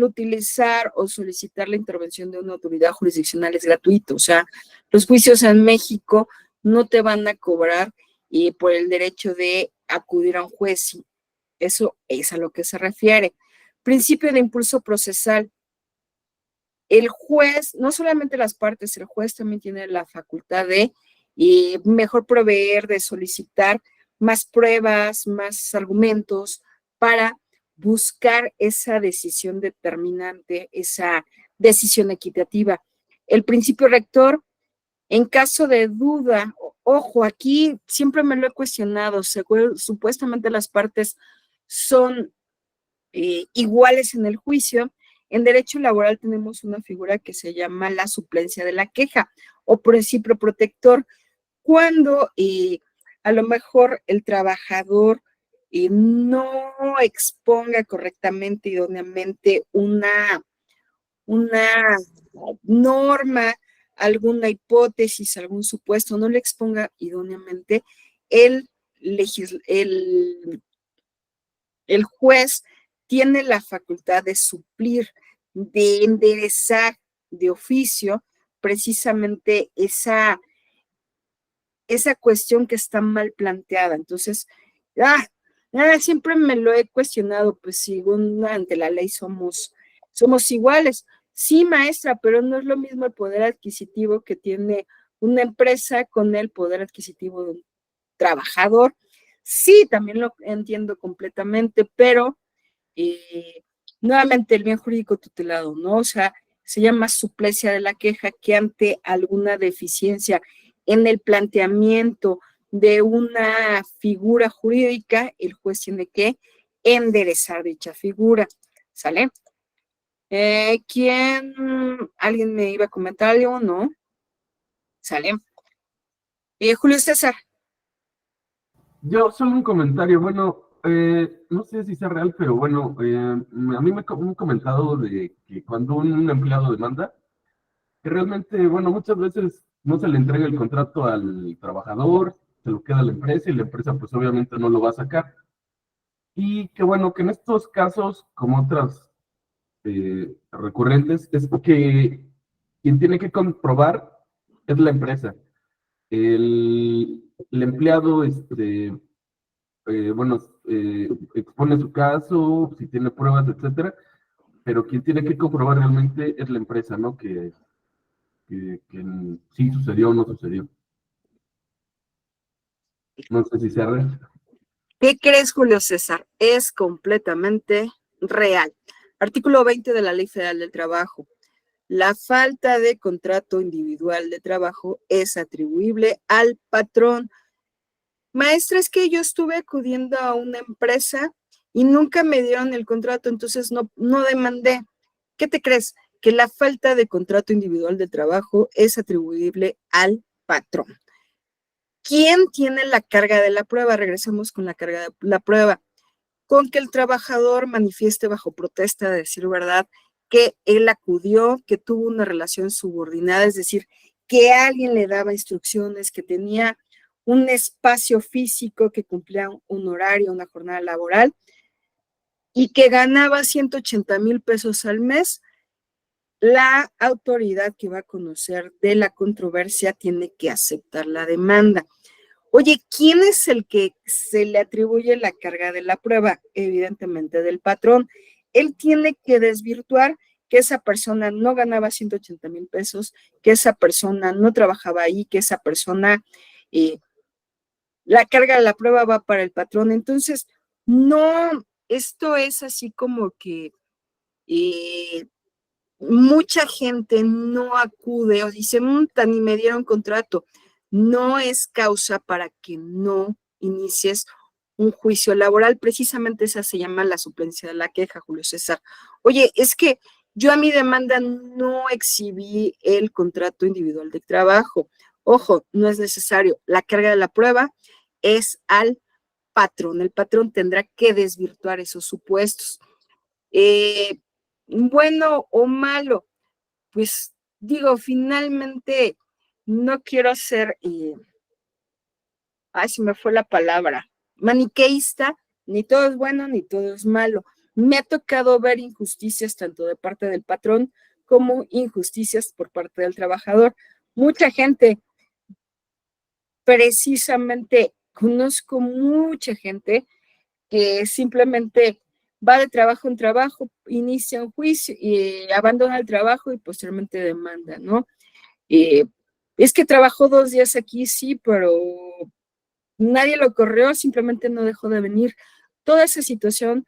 utilizar o solicitar la intervención de una autoridad jurisdiccional es gratuito. O sea, los juicios en México no te van a cobrar por el derecho de acudir a un juez. Eso es a lo que se refiere. Principio de impulso procesal. El juez, no solamente las partes, el juez también tiene la facultad de mejor proveer, de solicitar más pruebas, más argumentos para buscar esa decisión determinante, esa decisión equitativa. El principio rector, en caso de duda, ojo, aquí siempre me lo he cuestionado, supuestamente las partes son iguales en el juicio. En derecho laboral tenemos una figura que se llama la suplencia de la queja o principio protector, cuando a lo mejor el trabajador no exponga correctamente, idóneamente una norma, alguna hipótesis, algún supuesto, no le exponga idóneamente, el juez tiene la facultad de suplir, de enderezar de oficio precisamente esa cuestión que está mal planteada. Entonces, siempre me lo he cuestionado, pues si ante la ley somos iguales. Sí, maestra, pero no es lo mismo el poder adquisitivo que tiene una empresa con el poder adquisitivo de un trabajador. Sí, también lo entiendo completamente, pero nuevamente el bien jurídico tutelado, ¿no? O sea, se llama suplencia de la queja, que ante alguna deficiencia en el planteamiento de una figura jurídica, el juez tiene que enderezar dicha figura, ¿sale? ¿Alguien me iba a comentar algo? ¿No? ¿Sale? Julio César. Yo solo un comentario, bueno, no sé si sea real, pero bueno, a mí me han comentado de que cuando un empleado demanda, que realmente, bueno, muchas veces no se le entrega el contrato al trabajador, se lo queda a la empresa y la empresa pues obviamente no lo va a sacar. Y que bueno, que en estos casos, como otras recurrentes, es que quien tiene que comprobar es la empresa. El empleado, bueno, expone su caso, si tiene pruebas, etcétera, pero quien tiene que comprobar realmente es la empresa, ¿no? Que sí sucedió o no sucedió. No sé si sea real. ¿Qué crees, Julio César? Es completamente real. Artículo 20 de la Ley Federal del Trabajo. La falta de contrato individual de trabajo es atribuible al patrón. Maestra, es que yo estuve acudiendo a una empresa y nunca me dieron el contrato, entonces no demandé. ¿Qué te crees? Que la falta de contrato individual de trabajo es atribuible al patrón. ¿Quién tiene la carga de la prueba? Regresamos con la carga de la prueba. Con que el trabajador manifieste bajo protesta, de decir verdad, que él acudió, que tuvo una relación subordinada, es decir, que alguien le daba instrucciones, que tenía un espacio físico, que cumplía un horario, una jornada laboral, y que ganaba 180,000 pesos al mes, la autoridad que va a conocer de la controversia tiene que aceptar la demanda. Oye, ¿quién es el que se le atribuye la carga de la prueba? Evidentemente del patrón. Él tiene que desvirtuar que esa persona no ganaba 180,000 pesos, que esa persona no trabajaba ahí, que esa persona, la carga de la prueba va para el patrón. Entonces, no, esto es así como que mucha gente no acude o dice, ni me dieron contrato. No es causa para que no inicies un juicio laboral. Precisamente esa se llama la suplencia de la queja, Julio César. Oye, es que yo a mi demanda no exhibí el contrato individual de trabajo. Ojo, no es necesario. La carga de la prueba es al patrón. El patrón tendrá que desvirtuar esos supuestos. Bueno o malo, pues digo, finalmente no quiero ser, se me fue la palabra, maniqueísta, ni todo es bueno ni todo es malo. Me ha tocado ver injusticias tanto de parte del patrón como injusticias por parte del trabajador. Mucha gente, precisamente, conozco mucha gente que simplemente va de trabajo en trabajo, inicia un juicio y abandona el trabajo y posteriormente demanda, ¿no? Es que trabajó 2 días aquí, sí, pero nadie lo corrió, simplemente no dejó de venir. Toda esa situación,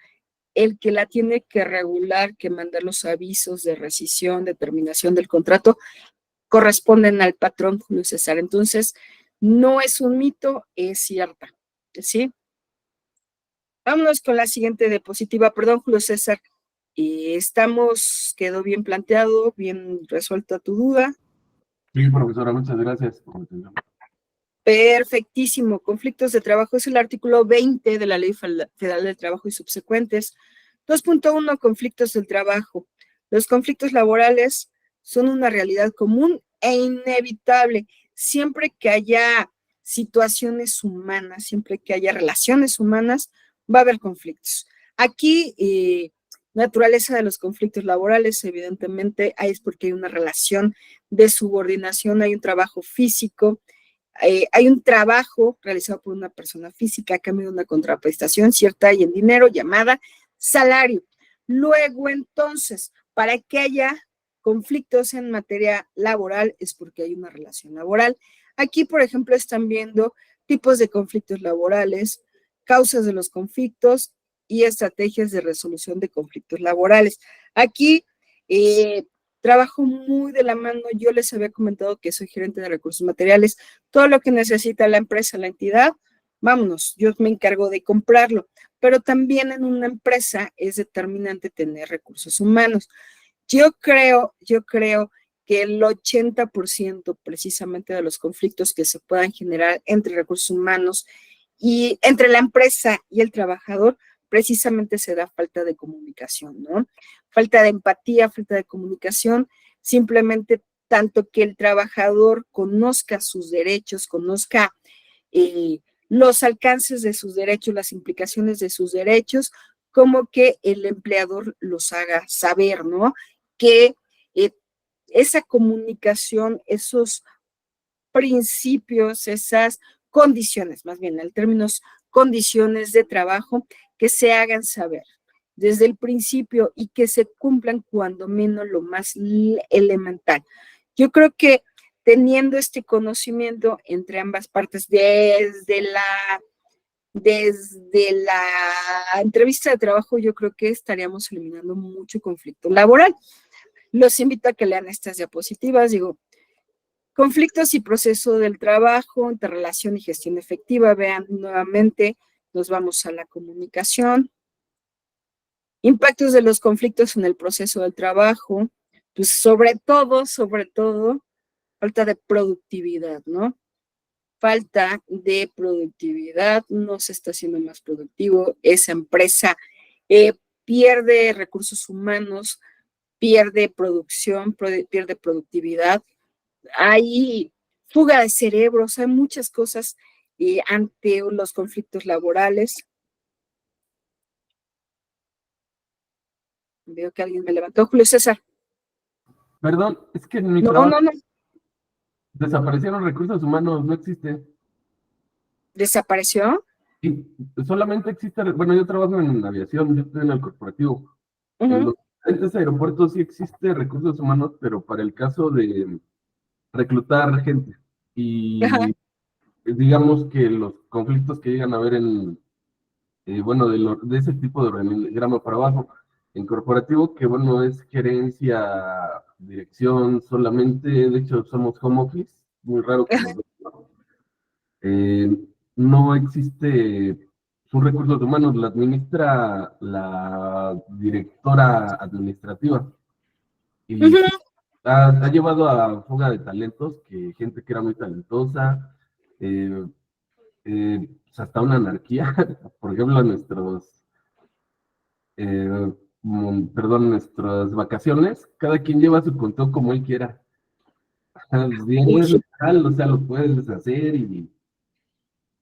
el que la tiene que regular, que mandar los avisos de rescisión, de terminación del contrato, corresponden al patrón Julio César. Entonces, no es un mito, es cierta, ¿sí? Vámonos con la siguiente diapositiva, perdón, Julio César. Quedó bien planteado, bien resuelta tu duda. Sí, profesora, muchas gracias por atenderme. Perfectísimo. Conflictos de trabajo es el artículo 20 de la Ley Federal del Trabajo y subsecuentes. 2.1, conflictos del trabajo. Los conflictos laborales son una realidad común e inevitable. Siempre que haya situaciones humanas, siempre que haya relaciones humanas, va a haber conflictos. Aquí, naturaleza de los conflictos laborales, evidentemente, es porque hay una relación de subordinación, hay un trabajo físico, hay un trabajo realizado por una persona física a cambio de una contraprestación cierta y en dinero llamada salario. Luego, entonces, para que haya conflictos en materia laboral es porque hay una relación laboral. Aquí, por ejemplo, están viendo tipos de conflictos laborales, causas de los conflictos y estrategias de resolución de conflictos laborales. Aquí, trabajo muy de la mano. Yo les había comentado que soy gerente de recursos materiales. Todo lo que necesita la empresa, la entidad, vámonos, yo me encargo de comprarlo. Pero también en una empresa es determinante tener recursos humanos. Yo creo que el 80% precisamente de los conflictos que se puedan generar entre recursos humanos y entre la empresa y el trabajador, precisamente se da falta de comunicación, ¿no? Falta de empatía, falta de comunicación, simplemente tanto que el trabajador conozca sus derechos, conozca los alcances de sus derechos, las implicaciones de sus derechos, como que el empleador los haga saber, ¿no? Que esa comunicación, esos principios, esas condiciones, más bien en términos condiciones de trabajo, que se hagan saber desde el principio y que se cumplan cuando menos lo más elemental. Yo creo que teniendo este conocimiento entre ambas partes, desde la entrevista de trabajo, yo creo que estaríamos eliminando mucho conflicto laboral. Los invito a que lean estas diapositivas, digo, conflictos y proceso del trabajo, interrelación y gestión efectiva. Vean nuevamente, nos vamos a la comunicación. Impactos de los conflictos en el proceso del trabajo, pues sobre todo, falta de productividad, ¿no? Falta de productividad, no se está haciendo más productivo, esa empresa pierde recursos humanos, pierde producción, pierde productividad, hay fuga de cerebros, hay muchas cosas ante los conflictos laborales. Veo que alguien me levantó. Julio César. Perdón, es que en mi No, trabajo no, no. desaparecieron recursos humanos, no existe. ¿Desapareció? Y solamente existe, bueno, yo trabajo en aviación, yo estoy en el corporativo. En Ujú. los diferentes aeropuertos sí existe recursos humanos, pero para el caso de reclutar gente. Ajá. Y digamos que los conflictos que llegan a haber en, bueno, de ese tipo de organigrama para abajo, en corporativo, que bueno, es gerencia, dirección solamente, de hecho somos home office, muy raro que nos eh, no existe, sus recursos humanos, la administra la directora administrativa y Ujú. sí, ha llevado a fuga de talentos, que gente que era muy talentosa, eh, pues hasta una anarquía, por ejemplo, perdón, nuestras vacaciones, cada quien lleva su conteo como él quiera. Bien, Uy, es legal, o sea, lo puedes deshacer y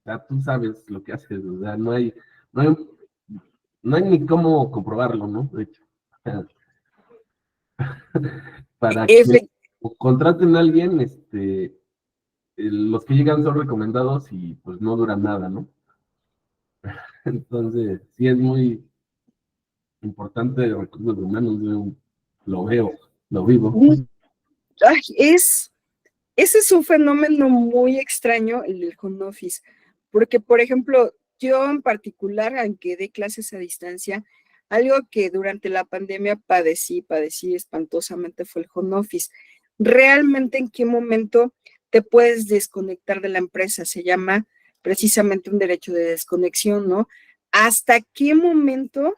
sea, tú sabes lo que haces, o sea, no hay, no hay ni cómo comprobarlo, ¿no? De hecho, para que efe- contraten a alguien, los que llegan son recomendados y pues no duran nada, ¿no? Entonces, sí es muy importante de recursos humanos, yo lo veo, lo vivo. ay, ese es un fenómeno muy extraño, el del home office, porque, por ejemplo, yo en particular, aunque dé clases a distancia, algo que durante la pandemia padecí espantosamente fue el home office. Realmente, ¿en qué momento te puedes desconectar de la empresa? Se llama precisamente un derecho de desconexión, ¿no? ¿Hasta qué momento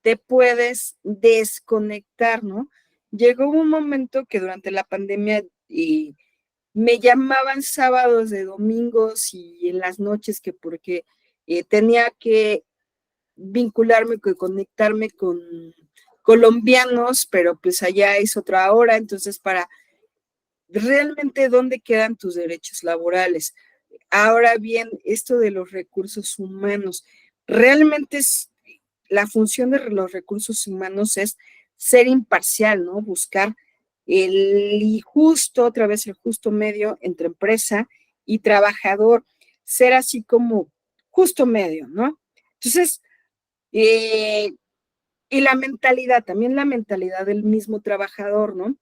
te puedes desconectar, ¿no? Llegó un momento que durante la pandemia me llamaban sábados de domingos y en las noches que porque tenía que vincularme, conectarme con colombianos, pero pues allá es otra hora, entonces para realmente dónde quedan tus derechos laborales. Ahora bien, esto de los recursos humanos, realmente es la función de los recursos humanos es ser imparcial, ¿no? Buscar el justo, otra vez el justo medio entre empresa y trabajador, ser así como justo medio, ¿no? Entonces, y la mentalidad, también la mentalidad del mismo trabajador, ¿no?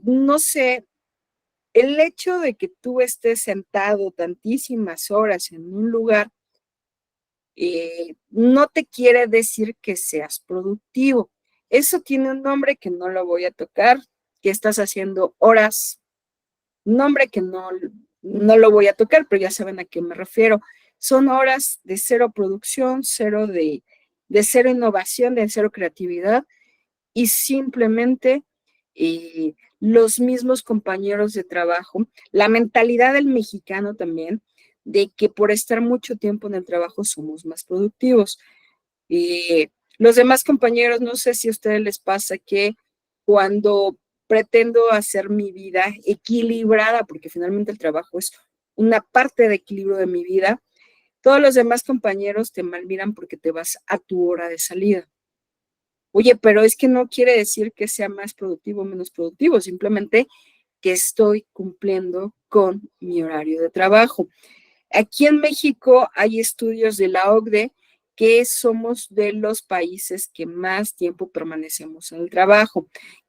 No sé, el hecho de que tú estés sentado tantísimas horas en un lugar no te quiere decir que seas productivo. Eso tiene un nombre que no lo voy a tocar, que estás haciendo horas, nombre que no lo voy a tocar, pero ya saben a qué me refiero. Son horas de cero producción, de cero innovación, de cero creatividad y simplemente los mismos compañeros de trabajo, la mentalidad del mexicano también, de que por estar mucho tiempo en el trabajo somos más productivos. Los demás compañeros, no sé si a ustedes les pasa que cuando pretendo hacer mi vida equilibrada, porque finalmente el trabajo es una parte de equilibrio de mi vida, todos los demás compañeros te malmiran porque te vas a tu hora de salida. Oye, pero es que no quiere decir que sea más productivo o menos productivo, simplemente que estoy cumpliendo con mi horario de trabajo. Aquí en México hay estudios de la OCDE que somos de los países que más tiempo permanecemos en el trabajo,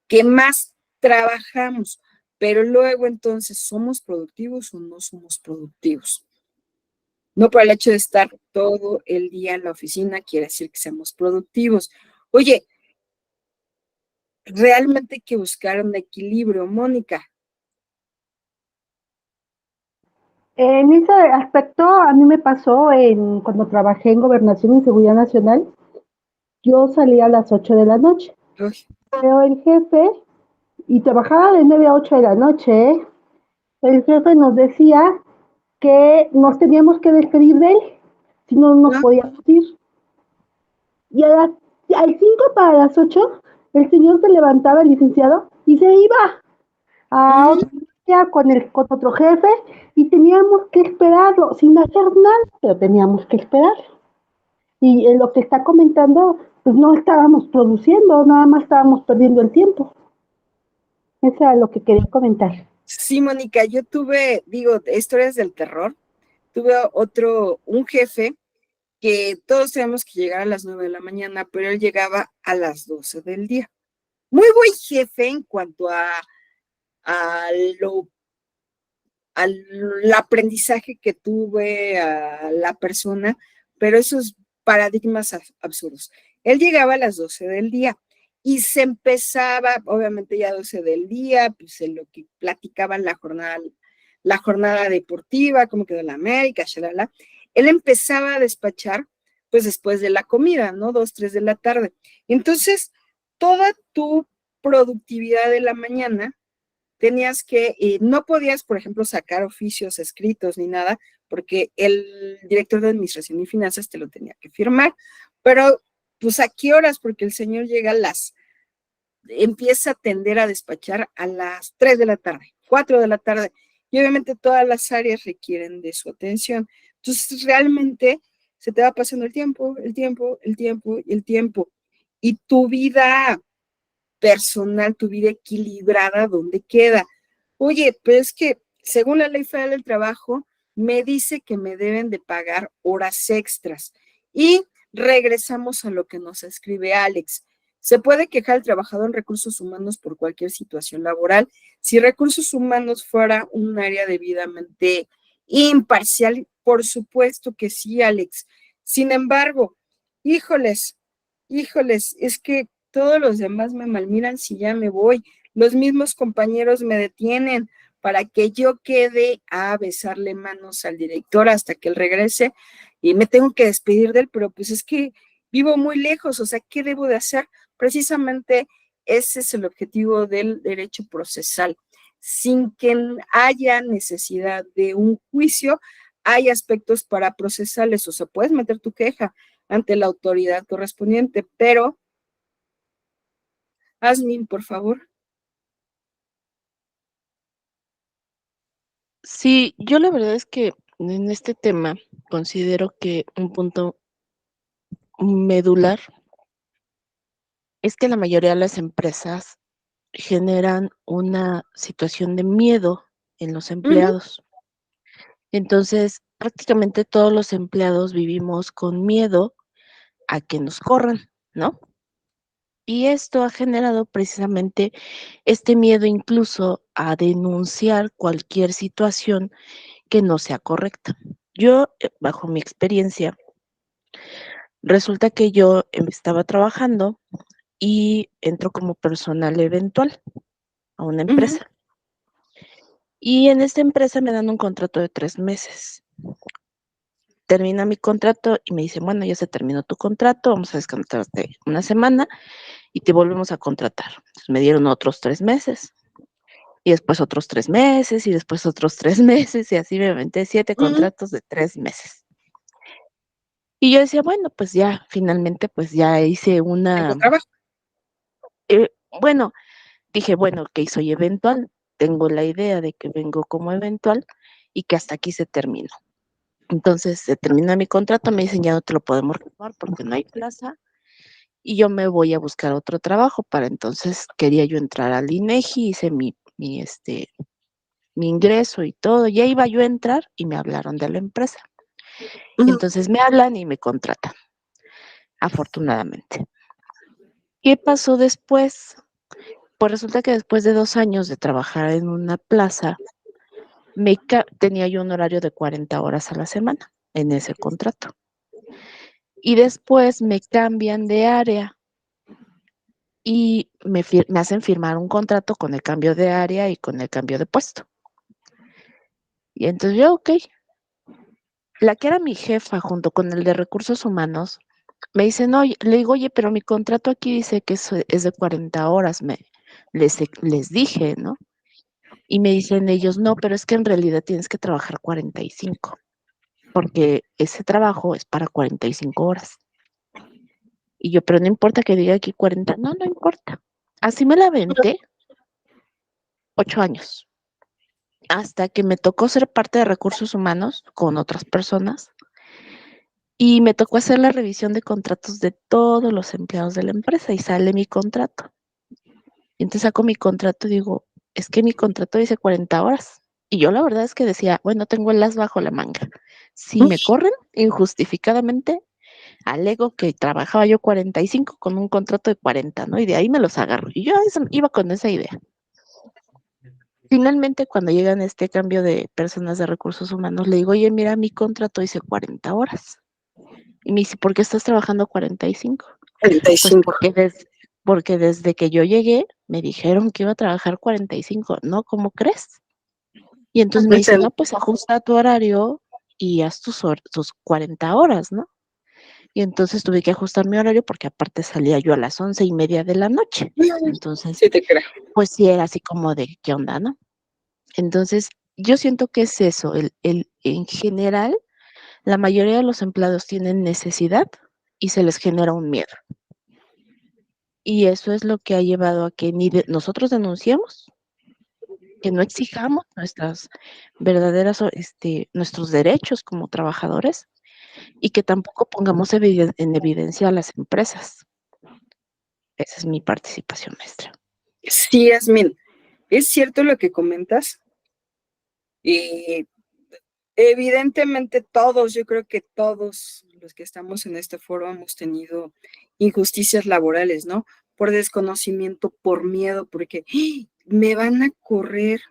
que más trabajamos, pero luego entonces, ¿somos productivos o no somos productivos? No por el hecho de estar todo el día en la oficina quiere decir que seamos productivos. Oye, realmente hay que buscar un equilibrio, Mónica. En ese aspecto, a mí me pasó cuando trabajé en Gobernación y Seguridad Nacional, yo salía a las 8 de la noche, Uy, pero el jefe, y trabajaba de 9 a 8 de la noche, ¿eh? El jefe nos decía que nos teníamos que despedir de él, si no nos ¿no? podíamos ir. Y al 5 para las 8, el señor se levantaba, el licenciado, y se iba a Ujú. otro ya con otro jefe y teníamos que esperarlo sin hacer nada, pero teníamos que esperar. Y en lo que está comentando, pues no estábamos produciendo, nada más estábamos perdiendo el tiempo. Eso era lo que quería comentar. Sí, Mónica, yo tuve, digo, historias del terror. Tuve un jefe que todos teníamos que llegar a las 9 de la mañana, pero él llegaba a las 12 del día. Muy buen jefe en cuanto a lo, al aprendizaje que tuve, a la persona, pero esos paradigmas absurdos. Él llegaba a las 12 del día y se empezaba, obviamente ya 12 del día, pues en lo que platicaban la jornada deportiva, cómo quedó la América, shalala. Él empezaba a despachar, pues después de la comida, ¿no? 2, 3 de la tarde. Entonces, toda tu productividad de la mañana tenías que, no podías, por ejemplo, sacar oficios escritos ni nada, porque el director de administración y finanzas te lo tenía que firmar, pero pues a qué horas, porque el señor llega empieza a tender a despachar a las 3 de la tarde, 4 de la tarde, y obviamente todas las áreas requieren de su atención. Entonces realmente se te va pasando el tiempo, el tiempo, el tiempo y el tiempo, y tu vida personal, tu vida equilibrada, ¿dónde queda? Oye, pero es que según la Ley Federal del Trabajo, me dice que me deben de pagar horas extras. Y regresamos a lo que nos escribe Alex. Se puede quejar el trabajador en recursos humanos por cualquier situación laboral. Si recursos humanos fuera un área debidamente imparcial, por supuesto que sí, Alex. Sin embargo, híjoles, es que todos los demás me malmiran si ya me voy. Los mismos compañeros me detienen para que yo quede a besarle manos al director hasta que él regrese y me tengo que despedir de él, pero pues es que vivo muy lejos, o sea, ¿qué debo de hacer? Precisamente ese es el objetivo del derecho procesal. Sin que haya necesidad de un juicio, hay aspectos para procesales, o sea, puedes meter tu queja ante la autoridad correspondiente, pero Asmin, por favor. Sí, yo la verdad es que en este tema considero que un punto medular es que la mayoría de las empresas generan una situación de miedo en los empleados. Entonces, prácticamente todos los empleados vivimos con miedo a que nos corran, ¿no? Y esto ha generado precisamente este miedo incluso a denunciar cualquier situación que no sea correcta. Yo, bajo mi experiencia, resulta que yo estaba trabajando y entro como personal eventual a una empresa. Y en esta empresa me dan un contrato de 3 meses. Termina mi contrato y me dicen, bueno, ya se terminó tu contrato, vamos a descansarte una semana y te volvemos a contratar. Entonces me dieron otros 3 meses. Y después otros 3 meses, y después otros 3 meses, y así me aventé 7 contratos de 3 meses. Y yo decía, bueno, pues ya, finalmente, pues ya hice una... bueno, dije, bueno, ok, soy eventual, tengo la idea de que vengo como eventual y que hasta aquí se terminó. Entonces se termina mi contrato, me dicen ya no te lo podemos renovar porque no hay plaza y yo me voy a buscar otro trabajo. Para entonces quería yo entrar al INEGI, hice mi ingreso y todo, ya iba yo a entrar y me hablaron de la empresa. Entonces me hablan y me contratan, afortunadamente. ¿Qué pasó después? Pues resulta que después de 2 años de trabajar en una plaza, tenía yo un horario de 40 horas a la semana en ese contrato. Y después me cambian de área y me hacen firmar un contrato con el cambio de área y con el cambio de puesto. Y entonces yo, ok. La que era mi jefa junto con el de recursos humanos, me dicen, oye, le digo, oye, pero mi contrato aquí dice que es de 40 horas, les dije, ¿no? Y me dicen ellos, no, pero es que en realidad tienes que trabajar 45, porque ese trabajo es para 45 horas. Y yo, pero no importa que diga aquí 40, no importa. Así me la aventé 8 años. hasta que me tocó ser parte de recursos humanos con otras personas y me tocó hacer la revisión de contratos de todos los empleados de la empresa y sale mi contrato. Y entonces saco mi contrato y digo, es que mi contrato dice 40 horas. Y yo la verdad es que decía, bueno, tengo el as bajo la manga. Si me corren injustificadamente, alego que trabajaba yo 45 con un contrato de 40, ¿no? Y de ahí me los agarro. Y yo iba con esa idea. Finalmente, cuando llegan este cambio de personas de recursos humanos, le digo, oye, mira, mi contrato dice 40 horas. Y me dice, ¿por qué estás trabajando 45? Pues 45. porque desde que yo llegué, me dijeron que iba a trabajar 45. ¿No? ¿Cómo crees? Y entonces me dice, no, pues ajusta tu horario y haz tus 40 horas, ¿no? Y entonces tuve que ajustar mi horario porque aparte salía yo a las 11:30 de la noche. Entonces, Sí te creo. pues sí era así como de, ¿qué onda, no? Entonces, yo siento que es eso, en general, la mayoría de los empleados tienen necesidad y se les genera un miedo. Y eso es lo que ha llevado a que nosotros denunciemos, que no exijamos nuestras verdaderas, nuestros derechos como trabajadores y que tampoco pongamos en evidencia a las empresas. Esa es mi participación, maestra. Sí, Yasmin, es cierto lo que comentas. Evidentemente todos, yo creo que todos los que estamos en este foro hemos tenido injusticias laborales, ¿no? Por desconocimiento, por miedo, porque me van a correr.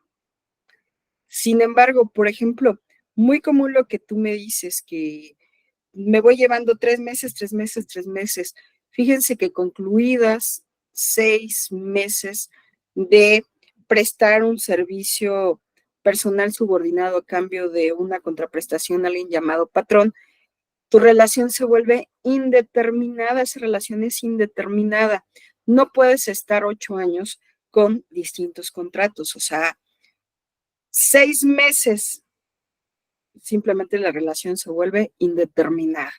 Sin embargo, por ejemplo, muy común lo que tú me dices, que me voy llevando 3 meses, 3 meses, 3 meses. Fíjense que concluidas 6 meses de prestar un servicio personal subordinado a cambio de una contraprestación a alguien llamado patrón, tu relación se vuelve indeterminada, esa relación es indeterminada. No puedes estar 8 años con distintos contratos, o sea, 6 meses, simplemente la relación se vuelve indeterminada.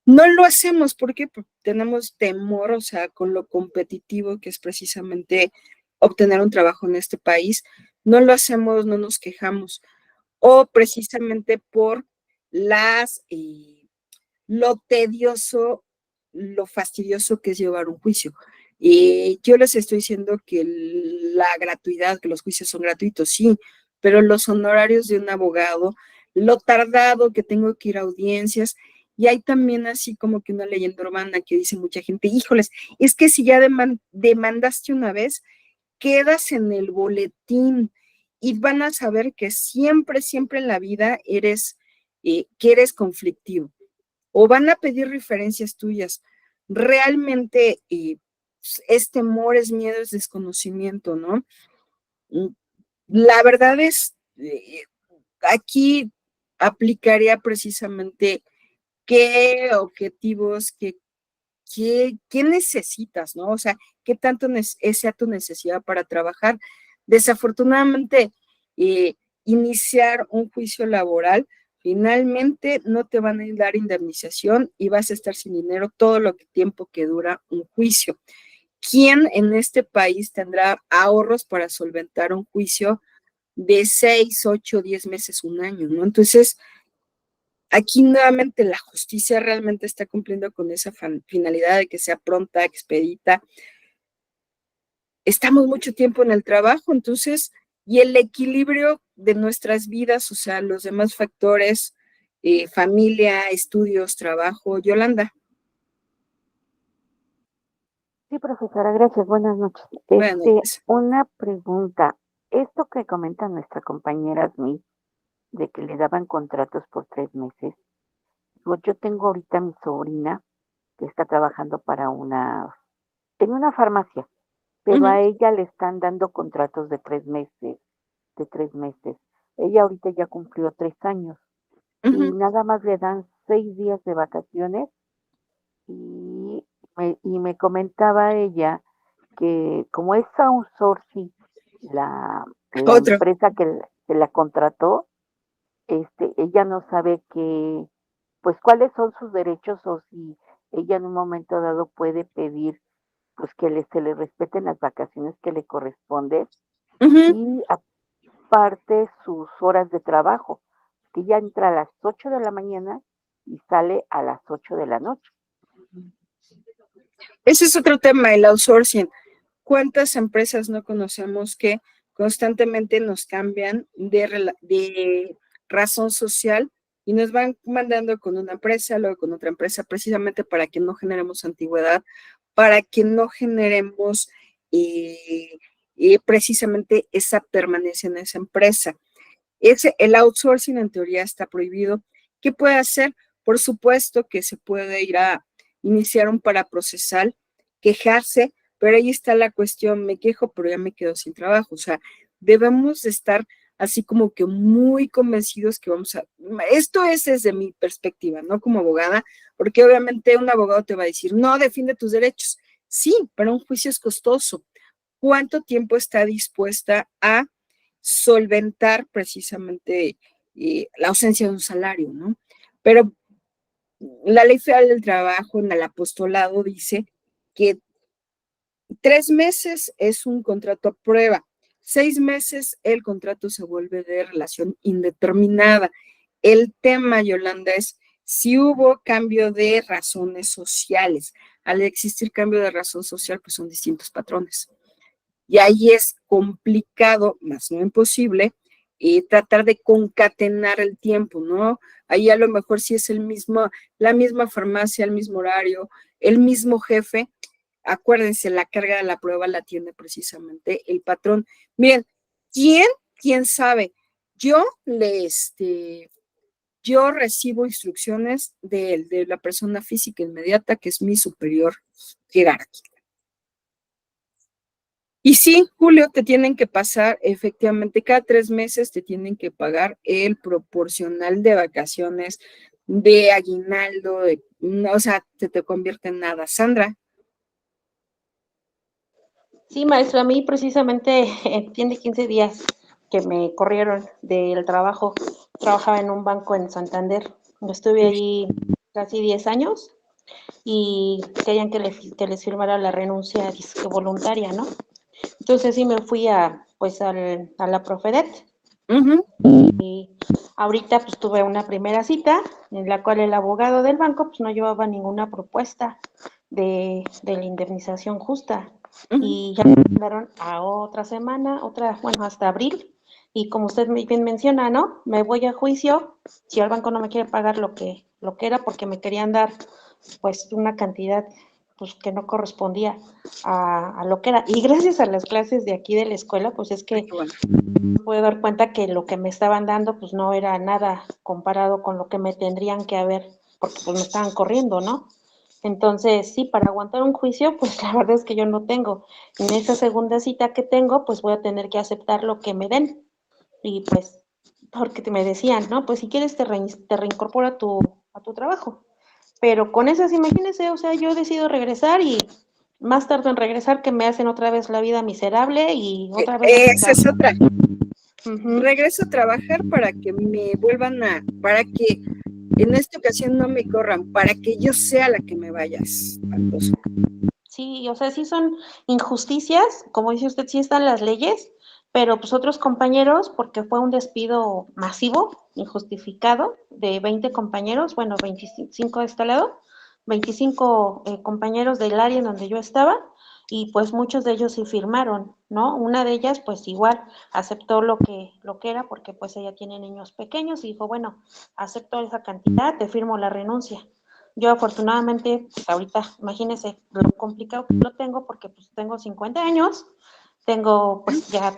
No lo hacemos porque tenemos temor, o sea, con lo competitivo que es precisamente obtener un trabajo en este país, no lo hacemos, no nos quejamos, o precisamente por lo tedioso, lo fastidioso que es llevar un juicio. Y yo les estoy diciendo que la gratuidad, que los juicios son gratuitos, sí, pero los honorarios de un abogado, lo tardado que tengo que ir a audiencias, y hay también así como que una leyenda urbana que dice mucha gente, híjoles, es que si ya demandaste una vez, quedas en el boletín y van a saber que siempre, siempre en la vida que eres conflictivo o van a pedir referencias tuyas. Realmente es temor, es miedo, es desconocimiento, ¿no? La verdad es, aquí aplicaría precisamente qué objetivos, qué necesitas, ¿no? O sea, qué tanto sea tu necesidad para trabajar. Desafortunadamente, iniciar un juicio laboral, finalmente no te van a dar indemnización y vas a estar sin dinero todo lo tiempo que dura un juicio. ¿Quién en este país tendrá ahorros para solventar un juicio de 6, 8, 10 meses, un año, ¿no? Entonces, aquí nuevamente la justicia realmente está cumpliendo con esa finalidad de que sea pronta, expedita. Estamos mucho tiempo en el trabajo, entonces, y el equilibrio de nuestras vidas, o sea, los demás factores, familia, estudios, trabajo. Yolanda. Sí, profesora, gracias. Buenas noches. Buenas noches. Una pregunta. Esto que comenta nuestra compañera Smith, de que le daban contratos por 3 meses, pues yo tengo ahorita mi sobrina que está trabajando en una farmacia, pero a ella le están dando contratos de 3 meses, de 3 meses. Ella ahorita ya cumplió 3 años y nada más le dan 6 días de vacaciones y me comentaba ella que como es outsourcing, la empresa que la contrató, ella no sabe pues cuáles son sus derechos o si ella en un momento dado puede pedir pues que se le respeten las vacaciones que le corresponden y reparte sus horas de trabajo, que ya entra a las 8 de la mañana y sale a las 8 de la noche. Ese es otro tema, el outsourcing. ¿Cuántas empresas no conocemos que constantemente nos cambian de razón social y nos van mandando con una empresa, luego con otra empresa, precisamente para que no generemos antigüedad, para que no generemos precisamente esa permanencia en esa empresa? El outsourcing en teoría está prohibido. ¿Qué puede hacer? Por supuesto que se puede ir a iniciar un paraprocesal, quejarse, pero ahí está la cuestión, me quejo, pero ya me quedo sin trabajo. O sea, debemos de estar así como que muy convencidos que vamos a... Esto es desde mi perspectiva, ¿no? Como abogada, porque obviamente un abogado te va a decir, no, defiende tus derechos. Sí, pero un juicio es costoso. ¿Cuánto tiempo está dispuesta a solventar precisamente la ausencia de un salario, ¿no? Pero la Ley Federal del Trabajo en el apostolado dice que 3 meses es un contrato a prueba, 6 meses el contrato se vuelve de relación indeterminada. El tema, Yolanda, es si hubo cambio de razones sociales. Al existir cambio de razón social, pues son distintos patrones. Y ahí es complicado, más no imposible, tratar de concatenar el tiempo, ¿no? Ahí a lo mejor sí es la misma farmacia, el mismo horario, el mismo jefe. Acuérdense, la carga de la prueba la tiene precisamente el patrón. Miren, ¿quién sabe? Yo recibo instrucciones de la persona física inmediata, que es mi superior jerárquico. Y sí, Julio, te tienen que pasar, efectivamente, cada 3 meses te tienen que pagar el proporcional de vacaciones, de aguinaldo, o sea, se te convierte en nada. Sandra. Sí, maestra, a mí precisamente tiene 15 días que me corrieron del trabajo. Trabajaba en un banco en Santander. Estuve allí casi 10 años y querían que les firmara la renuncia voluntaria, ¿no? Entonces sí me fui a la Profedet. Y ahorita pues tuve una primera cita en la cual el abogado del banco pues no llevaba ninguna propuesta de la indemnización justa. Y ya me mandaron a otra semana, hasta abril. Y como usted bien menciona, ¿no? Me voy a juicio si el banco no me quiere pagar lo que era, porque me querían dar pues una cantidad pues que no correspondía a lo que era. Y gracias a las clases de aquí de la escuela, pues es que me puedo dar cuenta que lo que me estaban dando pues no era nada comparado con lo que me tendrían que haber, porque pues me estaban corriendo, ¿no? Entonces, sí, para aguantar un juicio, pues la verdad es que yo no tengo. En esta segunda cita que tengo, pues voy a tener que aceptar lo que me den. Y pues, porque me decían, ¿no? Pues si quieres te reincorpora a tu trabajo. Pero con esas, imagínense, o sea, yo decido regresar y más tarde en regresar que me hacen otra vez la vida miserable y otra vez... Esa es otra. Regreso a trabajar para que me para que en esta ocasión no me corran, para que yo sea la que me vaya. Espantoso. Sí, o sea, sí son injusticias, como dice usted, sí están las leyes, pero pues otros compañeros, porque fue un despido masivo, injustificado, de 20 compañeros, bueno, 25 de este lado, 25 compañeros del área en donde yo estaba, y pues muchos de ellos sí firmaron, ¿no? Una de ellas, pues igual, aceptó lo que era, porque pues ella tiene niños pequeños, y dijo, bueno, acepto esa cantidad, te firmo la renuncia. Yo afortunadamente, pues ahorita, imagínense lo complicado que lo tengo, porque pues tengo 50 años, tengo pues ya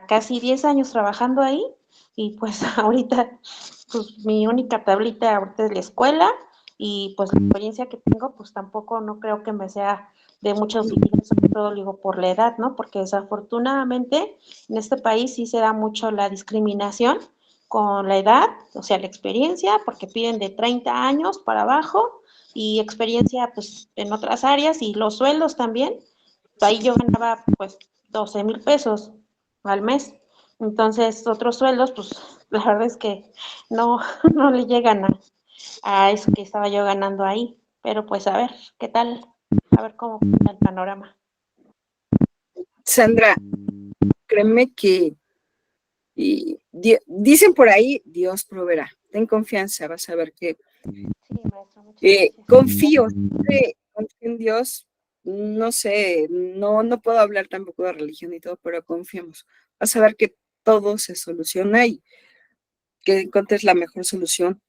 casi 10 años trabajando ahí, y pues ahorita, pues mi única tablita ahorita es la escuela, y pues la experiencia que tengo, pues tampoco no creo que me sea de mucha utilidad, sobre todo digo por la edad, ¿no? Porque desafortunadamente en este país sí se da mucho la discriminación con la edad, o sea, la experiencia, porque piden de 30 años para abajo, y experiencia pues en otras áreas, y los sueldos también. Ahí yo ganaba pues 12,000 pesos al mes. Entonces, otros sueldos, pues la verdad es que no le llegan a eso que estaba yo ganando ahí. Pero pues a ver, ¿qué tal? A ver cómo pinta el panorama. Sandra, créeme que Y dicen por ahí, Dios proveerá. Ten confianza, vas a ver que Sí, maestra, muchas gracias. confío en Dios. No sé, no puedo hablar tampoco de religión y todo, pero confiemos. Vas a ver que todo se soluciona y que encuentres la mejor solución.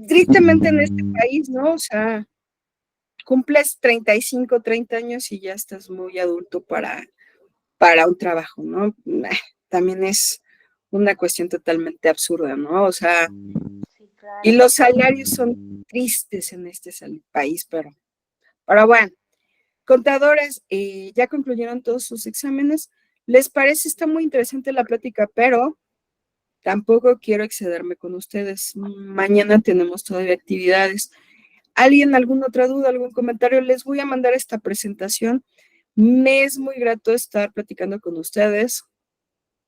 Tristemente en este país, ¿no? O sea, cumples 35, 30 años y ya estás muy adulto para un trabajo, ¿no? También es una cuestión totalmente absurda, ¿no? O sea, Sí, claro. y los salarios son tristes en este país, pero bueno, contadores, ya concluyeron todos sus exámenes. ¿Les parece? Está muy interesante la plática, pero tampoco quiero excederme con ustedes. Mañana tenemos todavía actividades. ¿Alguien, alguna otra duda, algún comentario? Les voy a mandar esta presentación. Me es muy grato estar platicando con ustedes,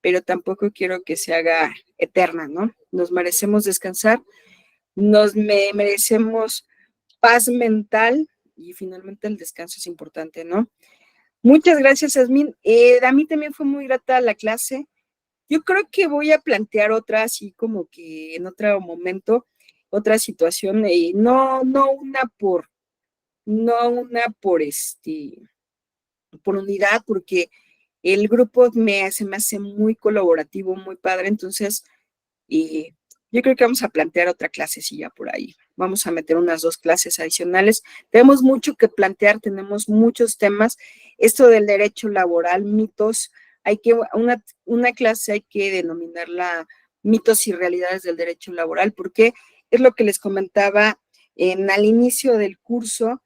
pero tampoco quiero que se haga eterna, ¿no? Nos merecemos descansar, merecemos paz mental y finalmente el descanso es importante, ¿no? Muchas gracias, Yasmín. A mí también fue muy grata la clase. Yo creo que voy a plantear otra así como que en otro momento, otra situación, no una por unidad, porque el grupo se me hace muy colaborativo, muy padre, entonces yo creo que vamos a plantear otra clasecilla por ahí. Vamos a meter unas 2 clases adicionales. Tenemos mucho que plantear, tenemos muchos temas. Esto del derecho laboral, mitos, una clase hay que denominarla mitos y realidades del derecho laboral, porque es lo que les comentaba al inicio del curso.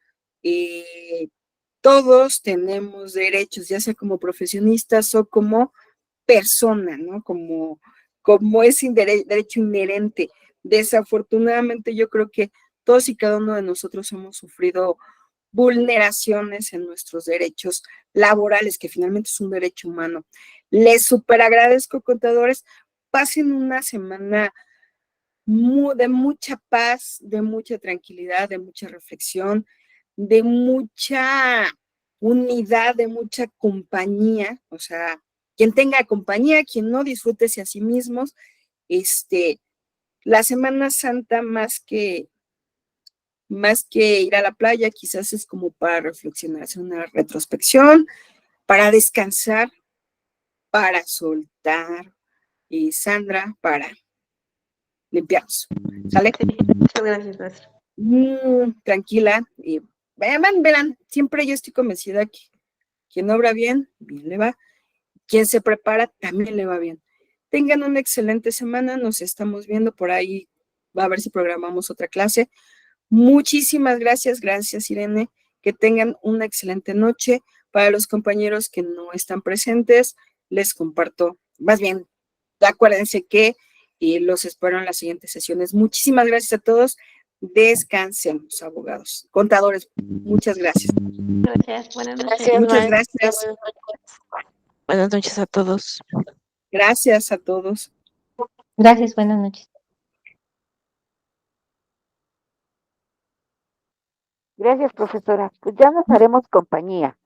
Todos tenemos derechos, ya sea como profesionistas o como persona, ¿no? Como ese derecho inherente. Desafortunadamente, yo creo que todos y cada uno de nosotros hemos sufrido vulneraciones en nuestros derechos laborales, que finalmente es un derecho humano. Les súper agradezco, contadores. Pasen una semana de mucha paz, de mucha tranquilidad, de mucha reflexión, de mucha unidad, de mucha compañía. O sea, quien tenga compañía, quien no, disfrútese a sí mismos. La Semana Santa, más que ir a la playa, quizás es como para reflexionar, hacer una retrospección, para descansar, para soltar, y Sandra, para limpiarnos. ¿Sale? Muchas gracias, maestra. Tranquila. Y verán, siempre yo estoy convencida que quien obra bien, bien le va. Quien se prepara, también le va bien. Tengan una excelente semana, nos estamos viendo por ahí, va a ver si programamos otra clase. Muchísimas gracias, Irene, que tengan una excelente noche. Para los compañeros que no están presentes, les comparto, más bien, acuérdense que los espero en las siguientes sesiones. Muchísimas gracias a todos. Descansemos, abogados, contadores. Muchas gracias. Gracias, buenas noches. Gracias, Muchas maestra. gracias. Buenas noches a todos. Gracias a todos. Gracias, buenas noches. Gracias, profesora. Pues ya nos haremos compañía.